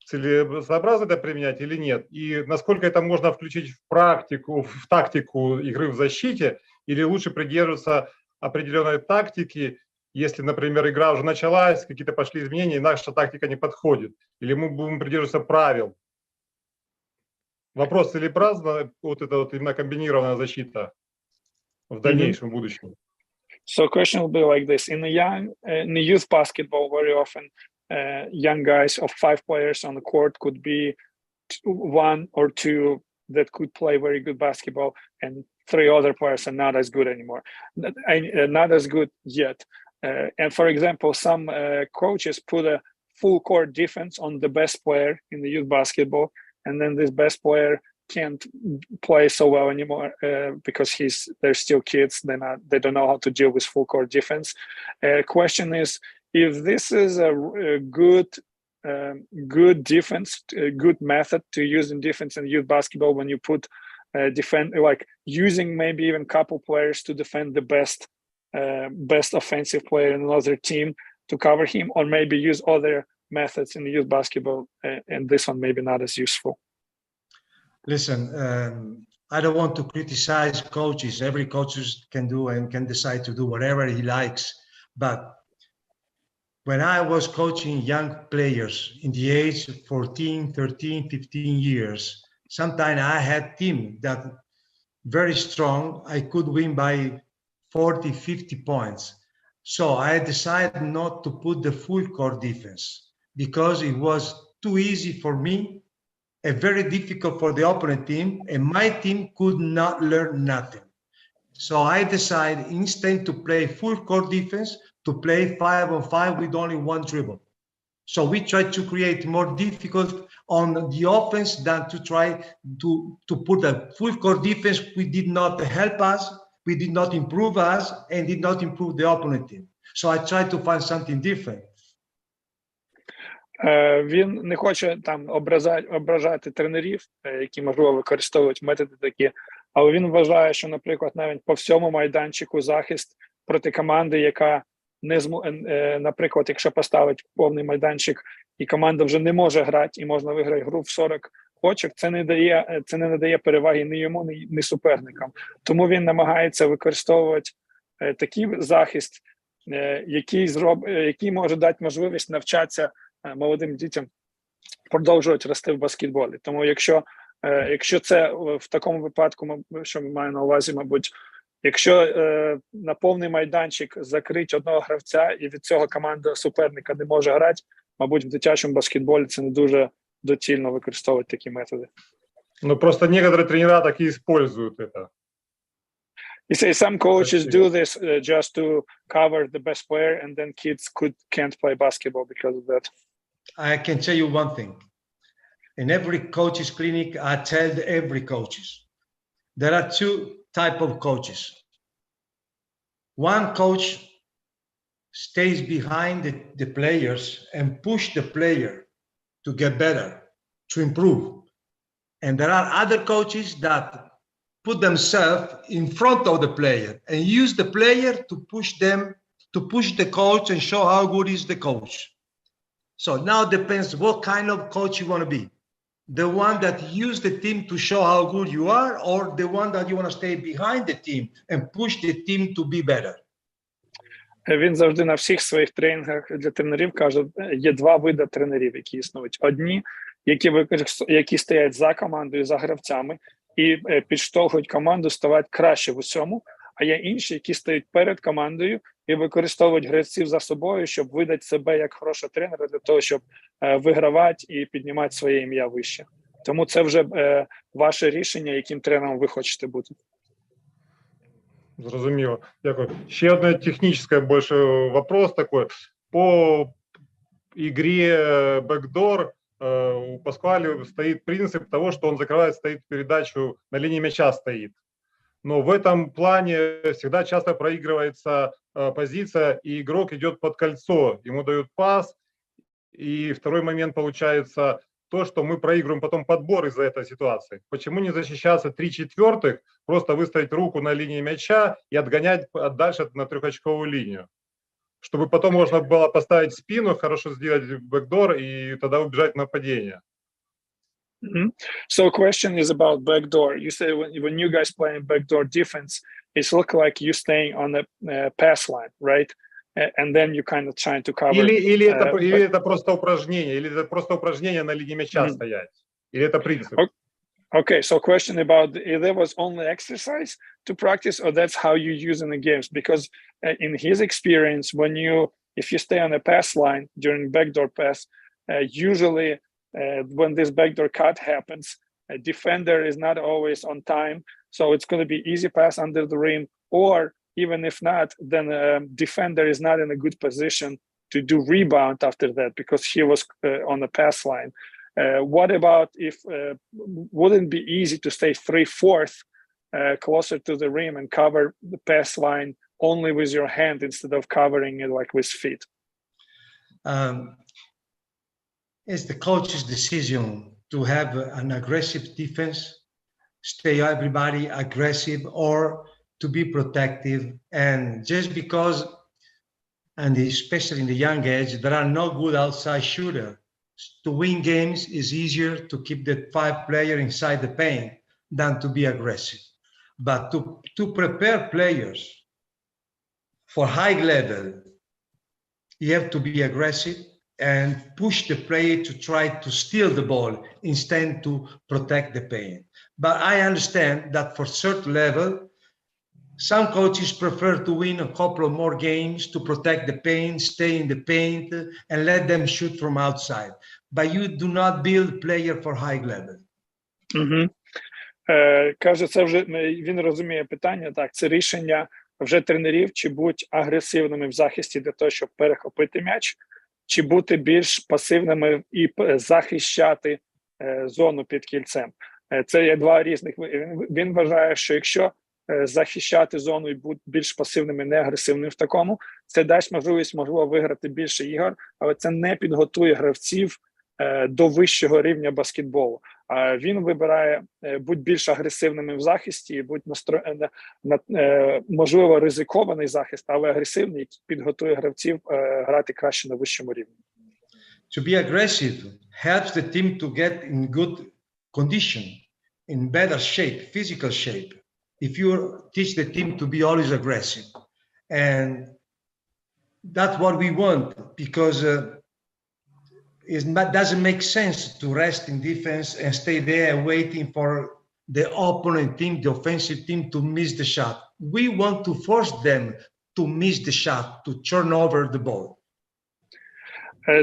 Целесообразно это применять или нет? И насколько это можно включить в практику, в тактику игры в защите, или лучше придерживаться определенной тактики, если, например, игра уже началась, какие-то пошли изменения, и наша тактика не подходит, или мы будем придерживаться правил? Вопрос целесообразно, вот это вот именно комбинированная защита в дальнейшем будущем. So question will be like this: in the youth basketball, very often young guys of 5 players on the court could be 1 or 2 that could play very good basketball, and 3 other players are not as good anymore, not as good yet. And for example, some coaches put a full court defense on the best player in the youth basketball, and then this best player can't play so well anymore because they're still kids. They don't know how to deal with full court defense. Question is, if this is a good defense, a good method to use in defense in youth basketball, when you put defend, like using maybe even couple players to defend the best offensive player in another team to cover him, or maybe use other methods in the youth basketball, and this one maybe not as useful. Listen, I don't want to criticize coaches. Every coach can do and can decide to do whatever he likes. But when I was coaching young players in the age of 14, 13, 15 years, sometimes I had teams that very strong. I could win by 40, 50 points. So I decided not to put the full court defense because it was too easy for me and very difficult for the opponent team, and my team could not learn nothing. So I decided instead to play full court defense, to play 5-on-5 with only 1 dribble. So we tried to create more difficult on the offense than to try to put a full court defense. We did not help us, we did not improve us, and did not improve the opponent team. So I tried to find something different. Він не хоче там ображати тренерів, які, можливо, використовують методи такі, але він вважає, що, наприклад, навіть по всьому майданчику захист проти команди, яка наприклад, якщо поставить повний майданчик і команда вже не може грати, і можна виграти гру в 40 очок, це не надає переваги ні йому, ні суперникам. Тому він намагається використовувати такий захист, який може дати можливість навчатися молодим дітям продовжувати рости в баскетболі. Тому якщо це в такому випадку, що ми маємо на увазі, мабуть, якщо на повний майданчик закрить одного гравця і від цього команда суперника не може грати, мабуть, в дитячому баскетболі це не дуже доцільно використовувати такі методи. Ну, просто некоторые тренера так и используют это. You say some coaches do this just to cover the best player, and then kids can't play basketball because of that. I can tell you one thing. In every coach's clinic, I tell every coaches, there are 2 types of coaches. One coach stays behind the players and push the player to get better, to improve. And there are other coaches that put themselves in front of the player and use the player to push them, to push the coach and show how good is the coach. So now it depends what kind of coach you want to be. The one that use the team to show how good you are, or the one that you want to stay behind the team and push the team to be better. Він завжди на всіх своїх тренінгах для тренерів каже, є 2 види тренерів, які існують. Одні, які стоять за командою, за гравцями, і підштовхують команду ставати краще в усьому, а є інші, які стають перед командою і використовують гравців за собою, щоб видати себе як хорошого тренера для того, щоб вигравати і піднімати своє ім'я вище. Тому це вже ваше рішення, яким тренером ви хочете бути. Зрозуміло. Дякую. Ще одне технічне більше вопрос такой. По игре Backdoor у Паскуале стоит принцип того, что он закрывает, стоит передачу, на линии мяча стоит. Но в этом плане всегда часто проигрывается позиция, и игрок идет под кольцо, ему дают пас, и второй момент получается то, что мы проигрываем потом подбор из-за этой ситуации. Почему не защищаться 3/4, просто выставить руку на линии мяча и отгонять дальше на трехочковую линию? Чтобы потом можно было поставить спину, хорошо сделать бэкдор и тогда убежать в нападение. So question is about backdoor. You say when you guys playing backdoor defense, it's look like you staying on the pass line, right? And then you kind of trying to cover. Или это просто упражнение, или это просто упражнение на линии мяча стоять, или это принцип. Okay, so question about if there was only exercise to practice, or that's how you use in the games? Because in his experience, if you stay on a pass line during backdoor pass, usually when this backdoor cut happens, a defender is not always on time, so it's going to be easy pass under the rim, or even if not, then defender is not in a good position to do rebound after that because he was on the pass line. What about if wouldn't be easy to stay 3/4 closer to the rim and cover the pass line only with your hand instead of covering it like with feet? It's the coach's decision to have an aggressive defense, stay everybody aggressive, or to be protective. And just because, and especially in the young age, there are no good outside shooters. To win games is easier to keep the 5 players inside the paint than to be aggressive. But to prepare players for high level, you have to be aggressive and push the player to try to steal the ball instead to protect the paint. But I understand that for certain level, some coaches prefer to win a couple of more games to protect the paint, stay in the paint, and let them shoot from outside. But you do not build player for high level. Каже, це вже він розуміє питання. Так, це рішення вже тренерів, чи бути агресивними в захисті для того, щоб перехопити м'яч, чи бути більш пасивними і захищати зону під кільцем. Це є два різних. Він вважає, що якщо захищати зону і бути більш пасивними, не агресивними в такому, це дасть можливість, можливо, виграти більше ігор, але це не підготує гравців до вищого рівня баскетболу. А він вибирає бути більш агресивними в захисті і бути можливо ризикований захист, але агресивний, який підготує гравців грати краще на вищому рівні. To be aggressive helps the team to get in good condition, in better shape, physical shape. If you teach the team to be always aggressive, and that's what we want, because it doesn't make sense to rest in defense and stay there waiting for the opponent team, the offensive team, to miss the shot. We want to force them to miss the shot, to turn over the ball.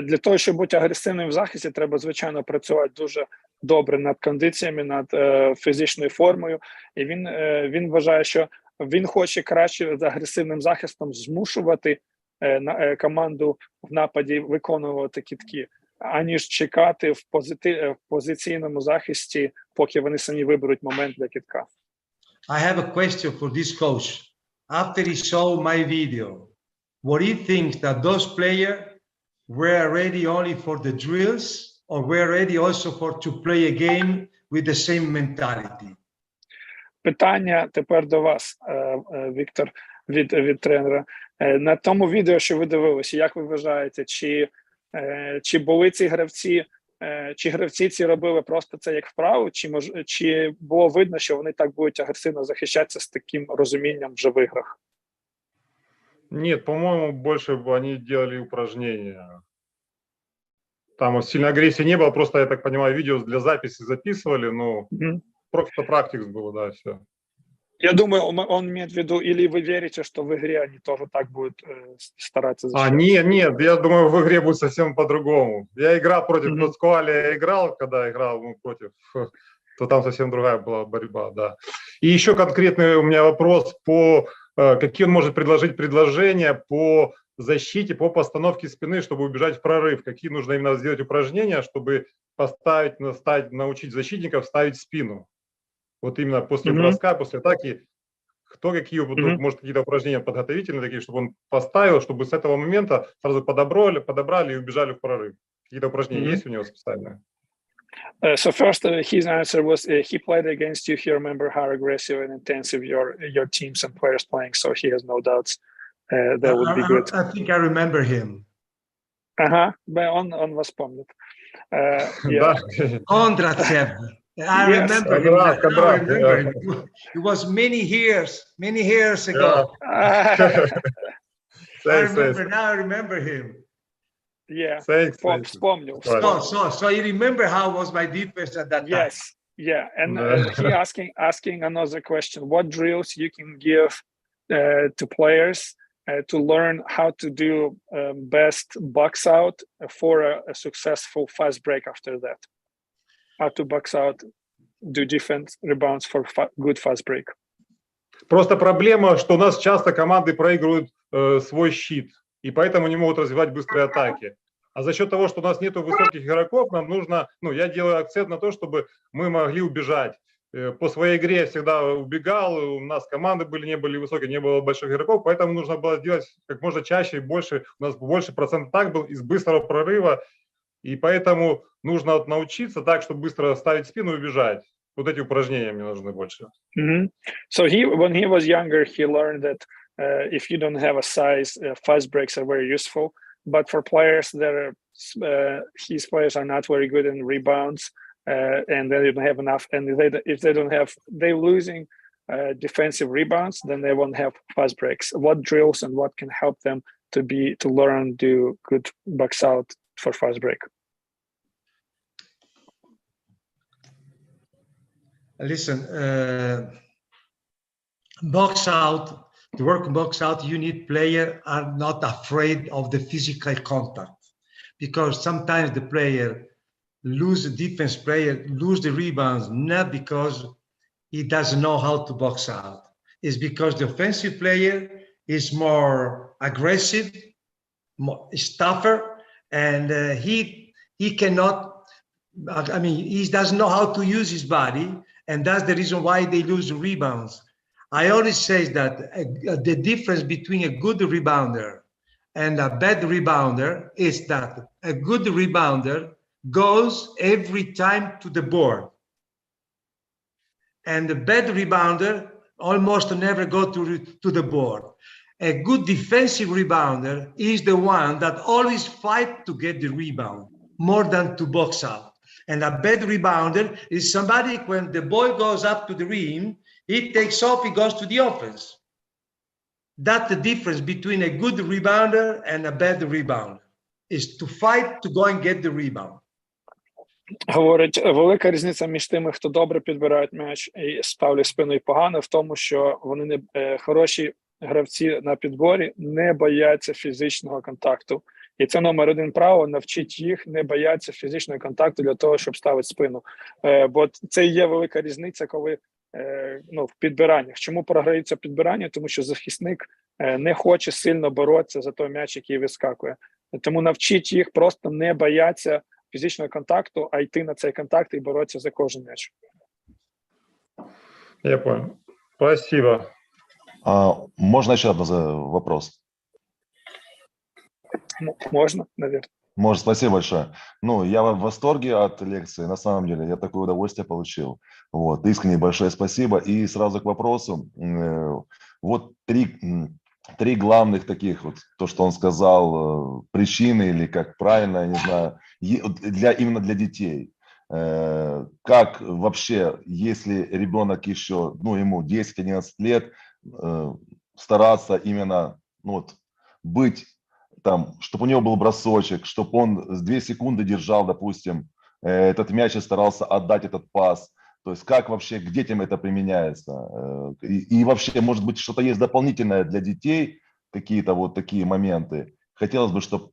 Для того, щоб бути агресивним в захисті, треба, звичайно, працювати дуже добре над кондиціями, над фізичною формою. І він вважає, що він хоче краще з агресивним захистом змушувати команду в нападі виконувати кидки, аніж чекати в позиційному захисті, поки вони самі виберуть момент для кидка. I have a question for this coach. After he saw my video, what do you think that those players were ready only for the drills or were ready also to play a game with the same mentality? Питання тепер до вас, Віктор, від тренера. На тому відео, що ви дивилися, як ви вважаєте, чи були ці гравці, чи гравці ці робили просто це як вправу, чи було видно, що вони так будуть агресивно захищатися з таким розумінням вже в іграх? Нет, по-моему, больше бы они делали упражнения. Там сильной агрессии не было, просто, я так понимаю, видео для записи записывали, но просто практикс было, да, все. Я думаю, он имеет в виду, или вы верите, что в игре они тоже так будут стараться защищаться? Нет, я думаю, в игре будет совсем по-другому. Я играл против Паскуале, я играл, когда играл против, то там совсем другая была борьба, да. И еще конкретный у меня вопрос по, какие он может предложить предложения по защите, по постановке спины, чтобы убежать в прорыв. Какие нужно именно сделать упражнения, чтобы научить защитников ставить спину. Вот именно после броска, после атаки, кто какие, может, какие-то упражнения подготовительные такие, чтобы он поставил, чтобы с этого момента сразу подобрали и убежали в прорыв. Какие-то упражнения есть у него специальные? So first, his answer was he played against you. He remember how aggressive and intensive your teams and players playing. So he has no doubts that would be good. I think I remember him. Он вас помнит. Yeah. Kondratev. I remember him. I remember him. It was many years ago. I remember him. Yeah. Вспомнил. So you remember how was my defense at that time? Yes. Yeah. And he asking another question. What drills you can give to players to learn how to do best box out for a successful fast break after that? How to box out, do defense rebounds for good fast break. Просто проблема, что у нас часто команды проигрывают свой щит, и поэтому не могут развивать быстрые атаки. А за счет того, что у нас нету высоких игроков, нам нужно, я делаю акцент на то, чтобы мы могли убежать. По своей игре я всегда убегал, у нас команды не были высокие, не было больших игроков, поэтому нужно было делать как можно чаще и больше, у нас больше процент атак был из быстрого прорыва, и поэтому нужно научиться так, чтобы быстро ставить спину и убежать. Вот эти упражнения мне нужны больше. So when he was younger, he learned that if you don't have a size, fast breaks are very useful. But for players that his players are not very good in rebounds, and they don't have enough, and if they don't have, they're losing defensive rebounds, then they won't have fast breaks. What drills and what can help them to learn do good box out for fast break? Listen, box out, to work box out, you need players are not afraid of the physical contact, because sometimes the player lose the defense player, lose the rebounds, not because he doesn't know how to box out. It's because the offensive player is more aggressive, is tougher, and he cannot, he doesn't know how to use his body, and that's the reason why they lose the rebounds. I always say that the difference between a good rebounder and a bad rebounder is that a good rebounder goes every time to the board, and the bad rebounder almost never go to the board. A good defensive rebounder is the one that always fight to get the rebound more than to box out. And a bad rebounder is somebody, when the ball goes up to the rim, he takes off, he goes to the offense. That's the difference between a good rebounder and a bad rebounder, is to fight to go and get the rebound. Говорить, велика різниця між тими, хто добре підбирають м'яч і ставлять спину, і погано, в тому, що вони хороші гравці на підборі не бояться фізичного контакту. І це номер один право, навчить їх не боятися фізичного контакту для того, щоб ставити спину. Бо це є велика різниця, коли в підбираннях. Чому програється підбирання? Тому що захисник не хоче сильно боротися за той м'яч, який вискакує. Тому навчіть їх просто не боятися фізичного контакту, а йти на цей контакт і боротися за кожен м'яч. Я понял. Спасибо. Можно еще один вопрос? Можно, наверное. Может, спасибо большое. Я в восторге от лекции, на самом деле, я такое удовольствие получил. Вот, искренне большое спасибо. И сразу к вопросу. Вот три главных таких, вот то, что он сказал, причины, или как правильно, я не знаю, именно для детей. Как вообще, если ребенок еще, ему 10-11 лет, стараться именно быть там, чтобы у него был бросочек, чтобы он с 2 секунды держал, допустим, этот мяч и старался отдать этот пас. То есть как вообще к детям это применяется? И вообще, может быть, что-то есть дополнительное для детей, какие-то вот такие моменты. Хотелось бы, чтобы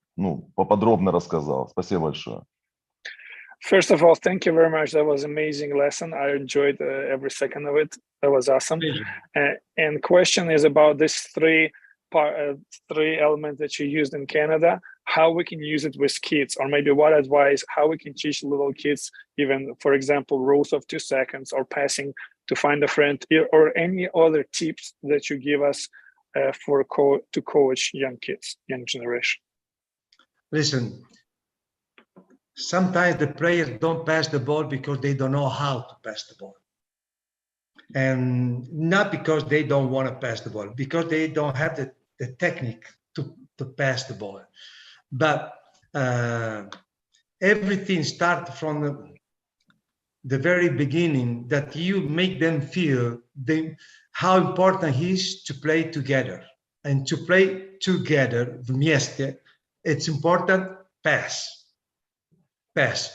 поподробно рассказал. Спасибо большое. First of all, thank you very much. That was an amazing lesson. I enjoyed every second of it. That was awesome. And question is about these three elements that you used in Canada, how we can use it with kids, or maybe what advice, how we can teach little kids, even, for example, rules of 2 seconds or passing to find a friend, or any other tips that you give us to coach young kids, young generation. Listen, sometimes the players don't pass the ball because they don't know how to pass the ball. And not because they don't want to pass the ball, because they don't have the technique to pass the ball. But everything starts from the very beginning, that you make them feel how important it is to play together. And to play together, вместе, it's important, pass.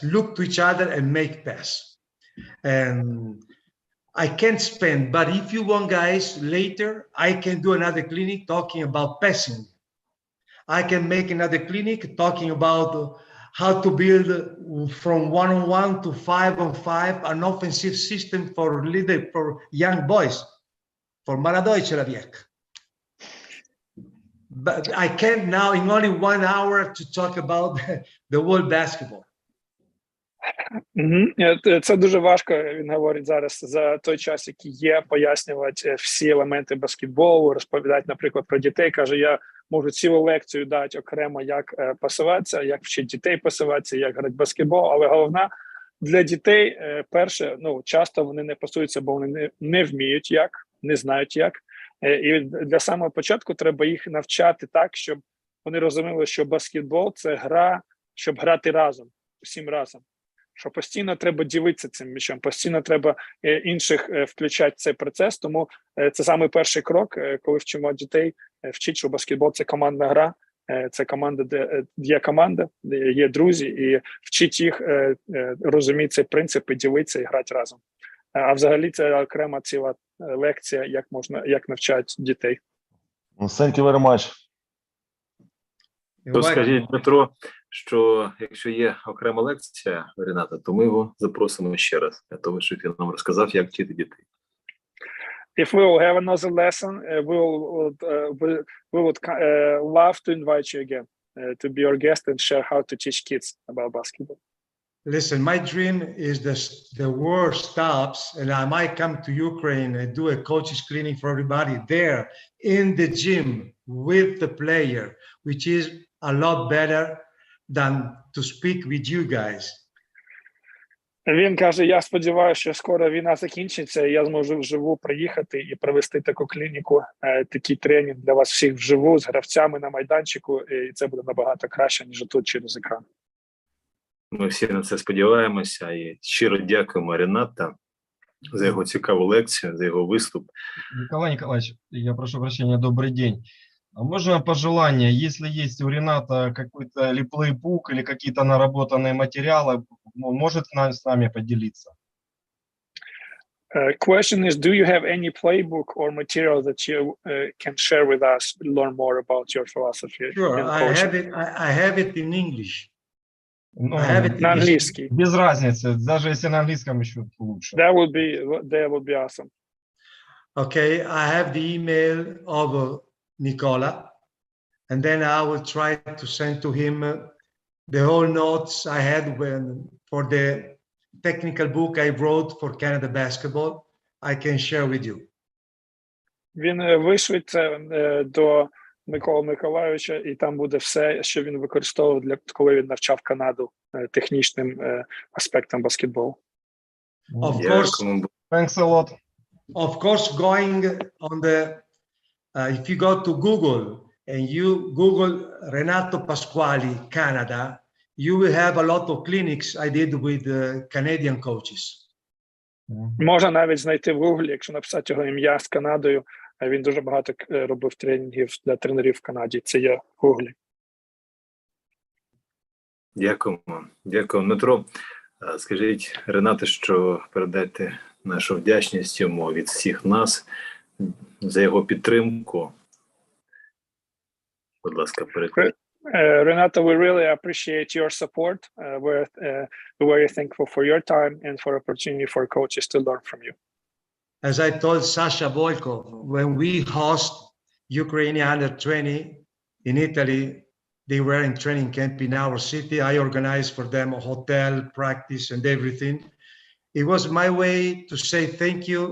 Look to each other and make pass. And I can't spend, but if you want, guys, later I can do another clinic talking about passing. I can make another clinic talking about how to build from 1-on-1 to 5-on-5 an offensive system for young boys, for молодой человек. But I can't now in only 1 hour to talk about the world basketball. Це дуже важко, він говорить зараз, за той час, який є, пояснювати всі елементи баскетболу, розповідати, наприклад, про дітей. Каже, я можу цілу лекцію дати окремо, як пасуватися, як вчити дітей пасуватися, як грати в баскетбол, але головне, для дітей, перше, часто вони не пасуються, бо вони не вміють як, не знають як. І для самого початку треба їх навчати так, щоб вони розуміли, що баскетбол – це гра, щоб грати разом, усім разом. Що постійно треба ділитися цим м'ячем, постійно треба інших включати в цей процес, тому це саме перший крок, коли вчимо дітей, вчить, що баскетбол – це командна гра, це команда, де є команда, де є друзі, і вчить їх розуміти цей принцип, і ділитися і грати разом. А взагалі це окрема ціла лекція, як навчають дітей. Thank you very much. То скажіть, Дмитро, що якщо є окрема лекція Рената, то ми його запросимо ще раз, для того, щоб він нам розказав, як вчити дітей. If we will have another lesson, we would love to invite you again to be our guest and share how to teach kids about basketball. Listen, my dream is the war stops and I might come to Ukraine and do a coach's clinic for everybody there in the gym with the player, which is a lot better than to speak with you guys. Він каже, я сподіваюся, що скоро війна закінчиться, і я зможу вживу приїхати і провести таку клініку, такий тренінг для вас всіх вживу, з гравцями на майданчику, і це буде набагато краще, ніж тут через екран. Ми всі на це сподіваємося і щиро дякуємо Ренато за його цікаву лекцію, за його виступ. Николай Николаевич, я прошу прощения, добрый день. А можно пожелание, если есть у Рената какой-то или плейбук, или какие-то наработанные материалы, может с нами поделиться? Question is, do you have any playbook or material that you can share with us, learn more about your philosophy? Sure, I have it in English. Ну, на английский. Без разницы, даже если на английском еще лучше. That would be awesome. Okay, I have the email of Nicola, and then I will try to send to him the whole notes I had for the technical book I wrote for Canada basketball. I can share with you. Він вишле це до Миколи Миколайовича, і там буде все, що він використовував, коли він навчав Канаду технічним аспектам баскетболу. Of course, thanks a lot. Of course, going on the, if you go to Google and you Google Renato Pasquale, Canada, you will have a lot of clinics I did with Canadian coaches. Можна навіть знайти в Google, якщо написати його ім'я з Канадою. Він дуже багато робив тренінгів для тренерів в Канаді. Це є в Google. Дякуємо. Дякую, Дмитро. Скажіть, Ренате, що передайте нашу вдячність йому від всіх нас за його підтримку. Будь ласка, перекладіть. Renato, we really appreciate your support. We're very thankful for your time and for opportunity for coaches to learn from you. As I told Sasha Boyko, when we host Ukrainian under 20 in Italy, they were in training camp in our city. I organized for them a hotel, practice, and everything. It was my way to say thank you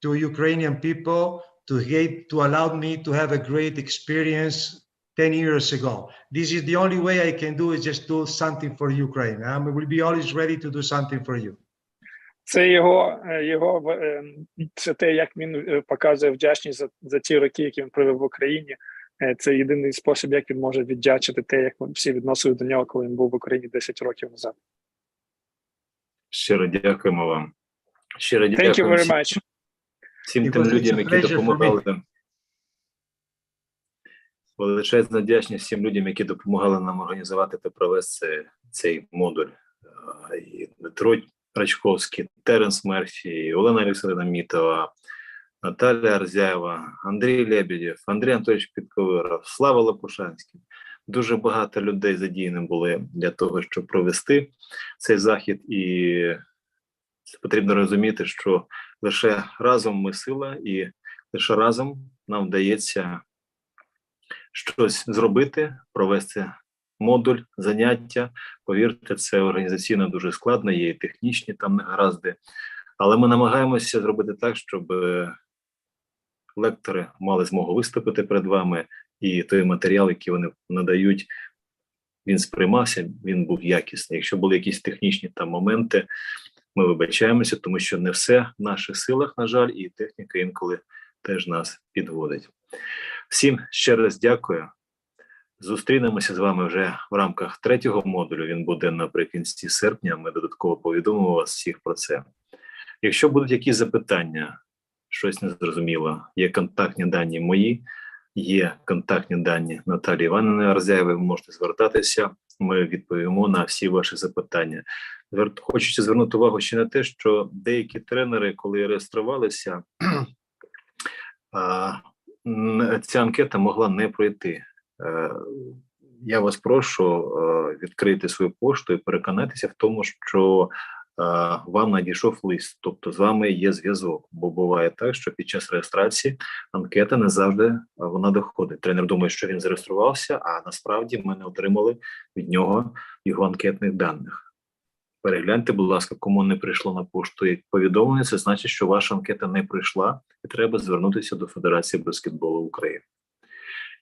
to Ukrainian people to allow me to have a great experience 10 years ago. This is the only way I can do is just do something for Ukraine. I will be always ready to do something for you. Це те, як він показує вдячність за ті роки, які він провів в Україні. Це єдиний спосіб, як він може віддячити те, як всі відносили до нього, коли він був в Україні 10 років назад. Щиро дякуємо вам. Щиро Thank you дякуємо very much. всім тим людям, які допомагали. Величезна вдячність всім людям, які допомагали нам організувати та провести цей модуль. І Дмитро Рачковський, Теренс Мерфі, Олена Олександрівна Мітова, Наталя Арзяєва, Андрій Лебедєв, Андрій Анатолійович Підковиров, Слава Лопушанський. Дуже багато людей задіяні були для того, щоб провести цей захід. І потрібно розуміти, що лише разом ми сила, і лише разом нам вдається щось зробити, провести модуль, заняття. Повірте, це організаційно дуже складно, є і технічні там негаразди. Але ми намагаємося зробити так, щоб лектори мали змогу виступити перед вами, і той матеріал, який вони надають, він сприймався, він був якісний. Якщо були якісь технічні там моменти, ми вибачаємося, тому що не все в наших силах, на жаль, і техніка інколи теж нас підводить. Всім ще раз дякую. Зустрінемося з вами вже в рамках 3-го модулю. Він буде наприкінці серпня. Ми додатково повідомимо вас всіх про це. Якщо будуть якісь запитання, щось незрозуміло, є контактні дані мої, є контактні дані Наталії Іванівни Арзяєвої, ви можете звертатися, ми відповімо на всі ваші запитання. Хочеться звернути увагу ще на те, що деякі тренери, коли реєструвалися, ця анкета могла не пройти. Я вас прошу відкрити свою пошту і переконатися в тому, що вам надійшов лист, тобто з вами є зв'язок. Бо буває так, що під час реєстрації анкета не завжди вона доходить. Тренер думає, що він зареєструвався, а насправді ми не отримали від нього його анкетних даних. Перегляньте, будь ласка, кому не прийшло на пошту повідомлення, це значить, що ваша анкета не прийшла і треба звернутися до Федерації баскетболу України.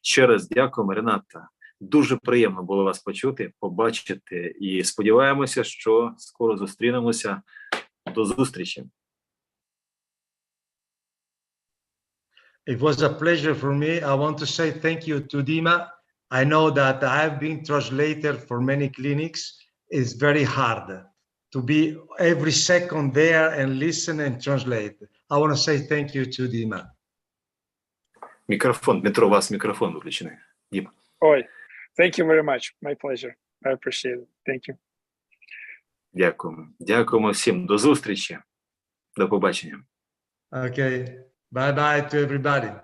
Ще раз дякуємо, Рената. Дуже приємно було вас почути, побачити і сподіваємося, що скоро зустрінемося. До зустрічі. It was a pleasure for me. I want to say thank you to Dima. I know that I've been translator for many clinics. It's very hard to be every second there and listen and translate. I want to say thank you to Dima. Мікрофон, Дмитро, у вас мікрофон виключений. Діма. Ой, thank you very much. My pleasure. I appreciate it. Thank you. Дякуємо. Дякуємо всім. До зустрічі. До побачення. Okay. Bye-bye to everybody.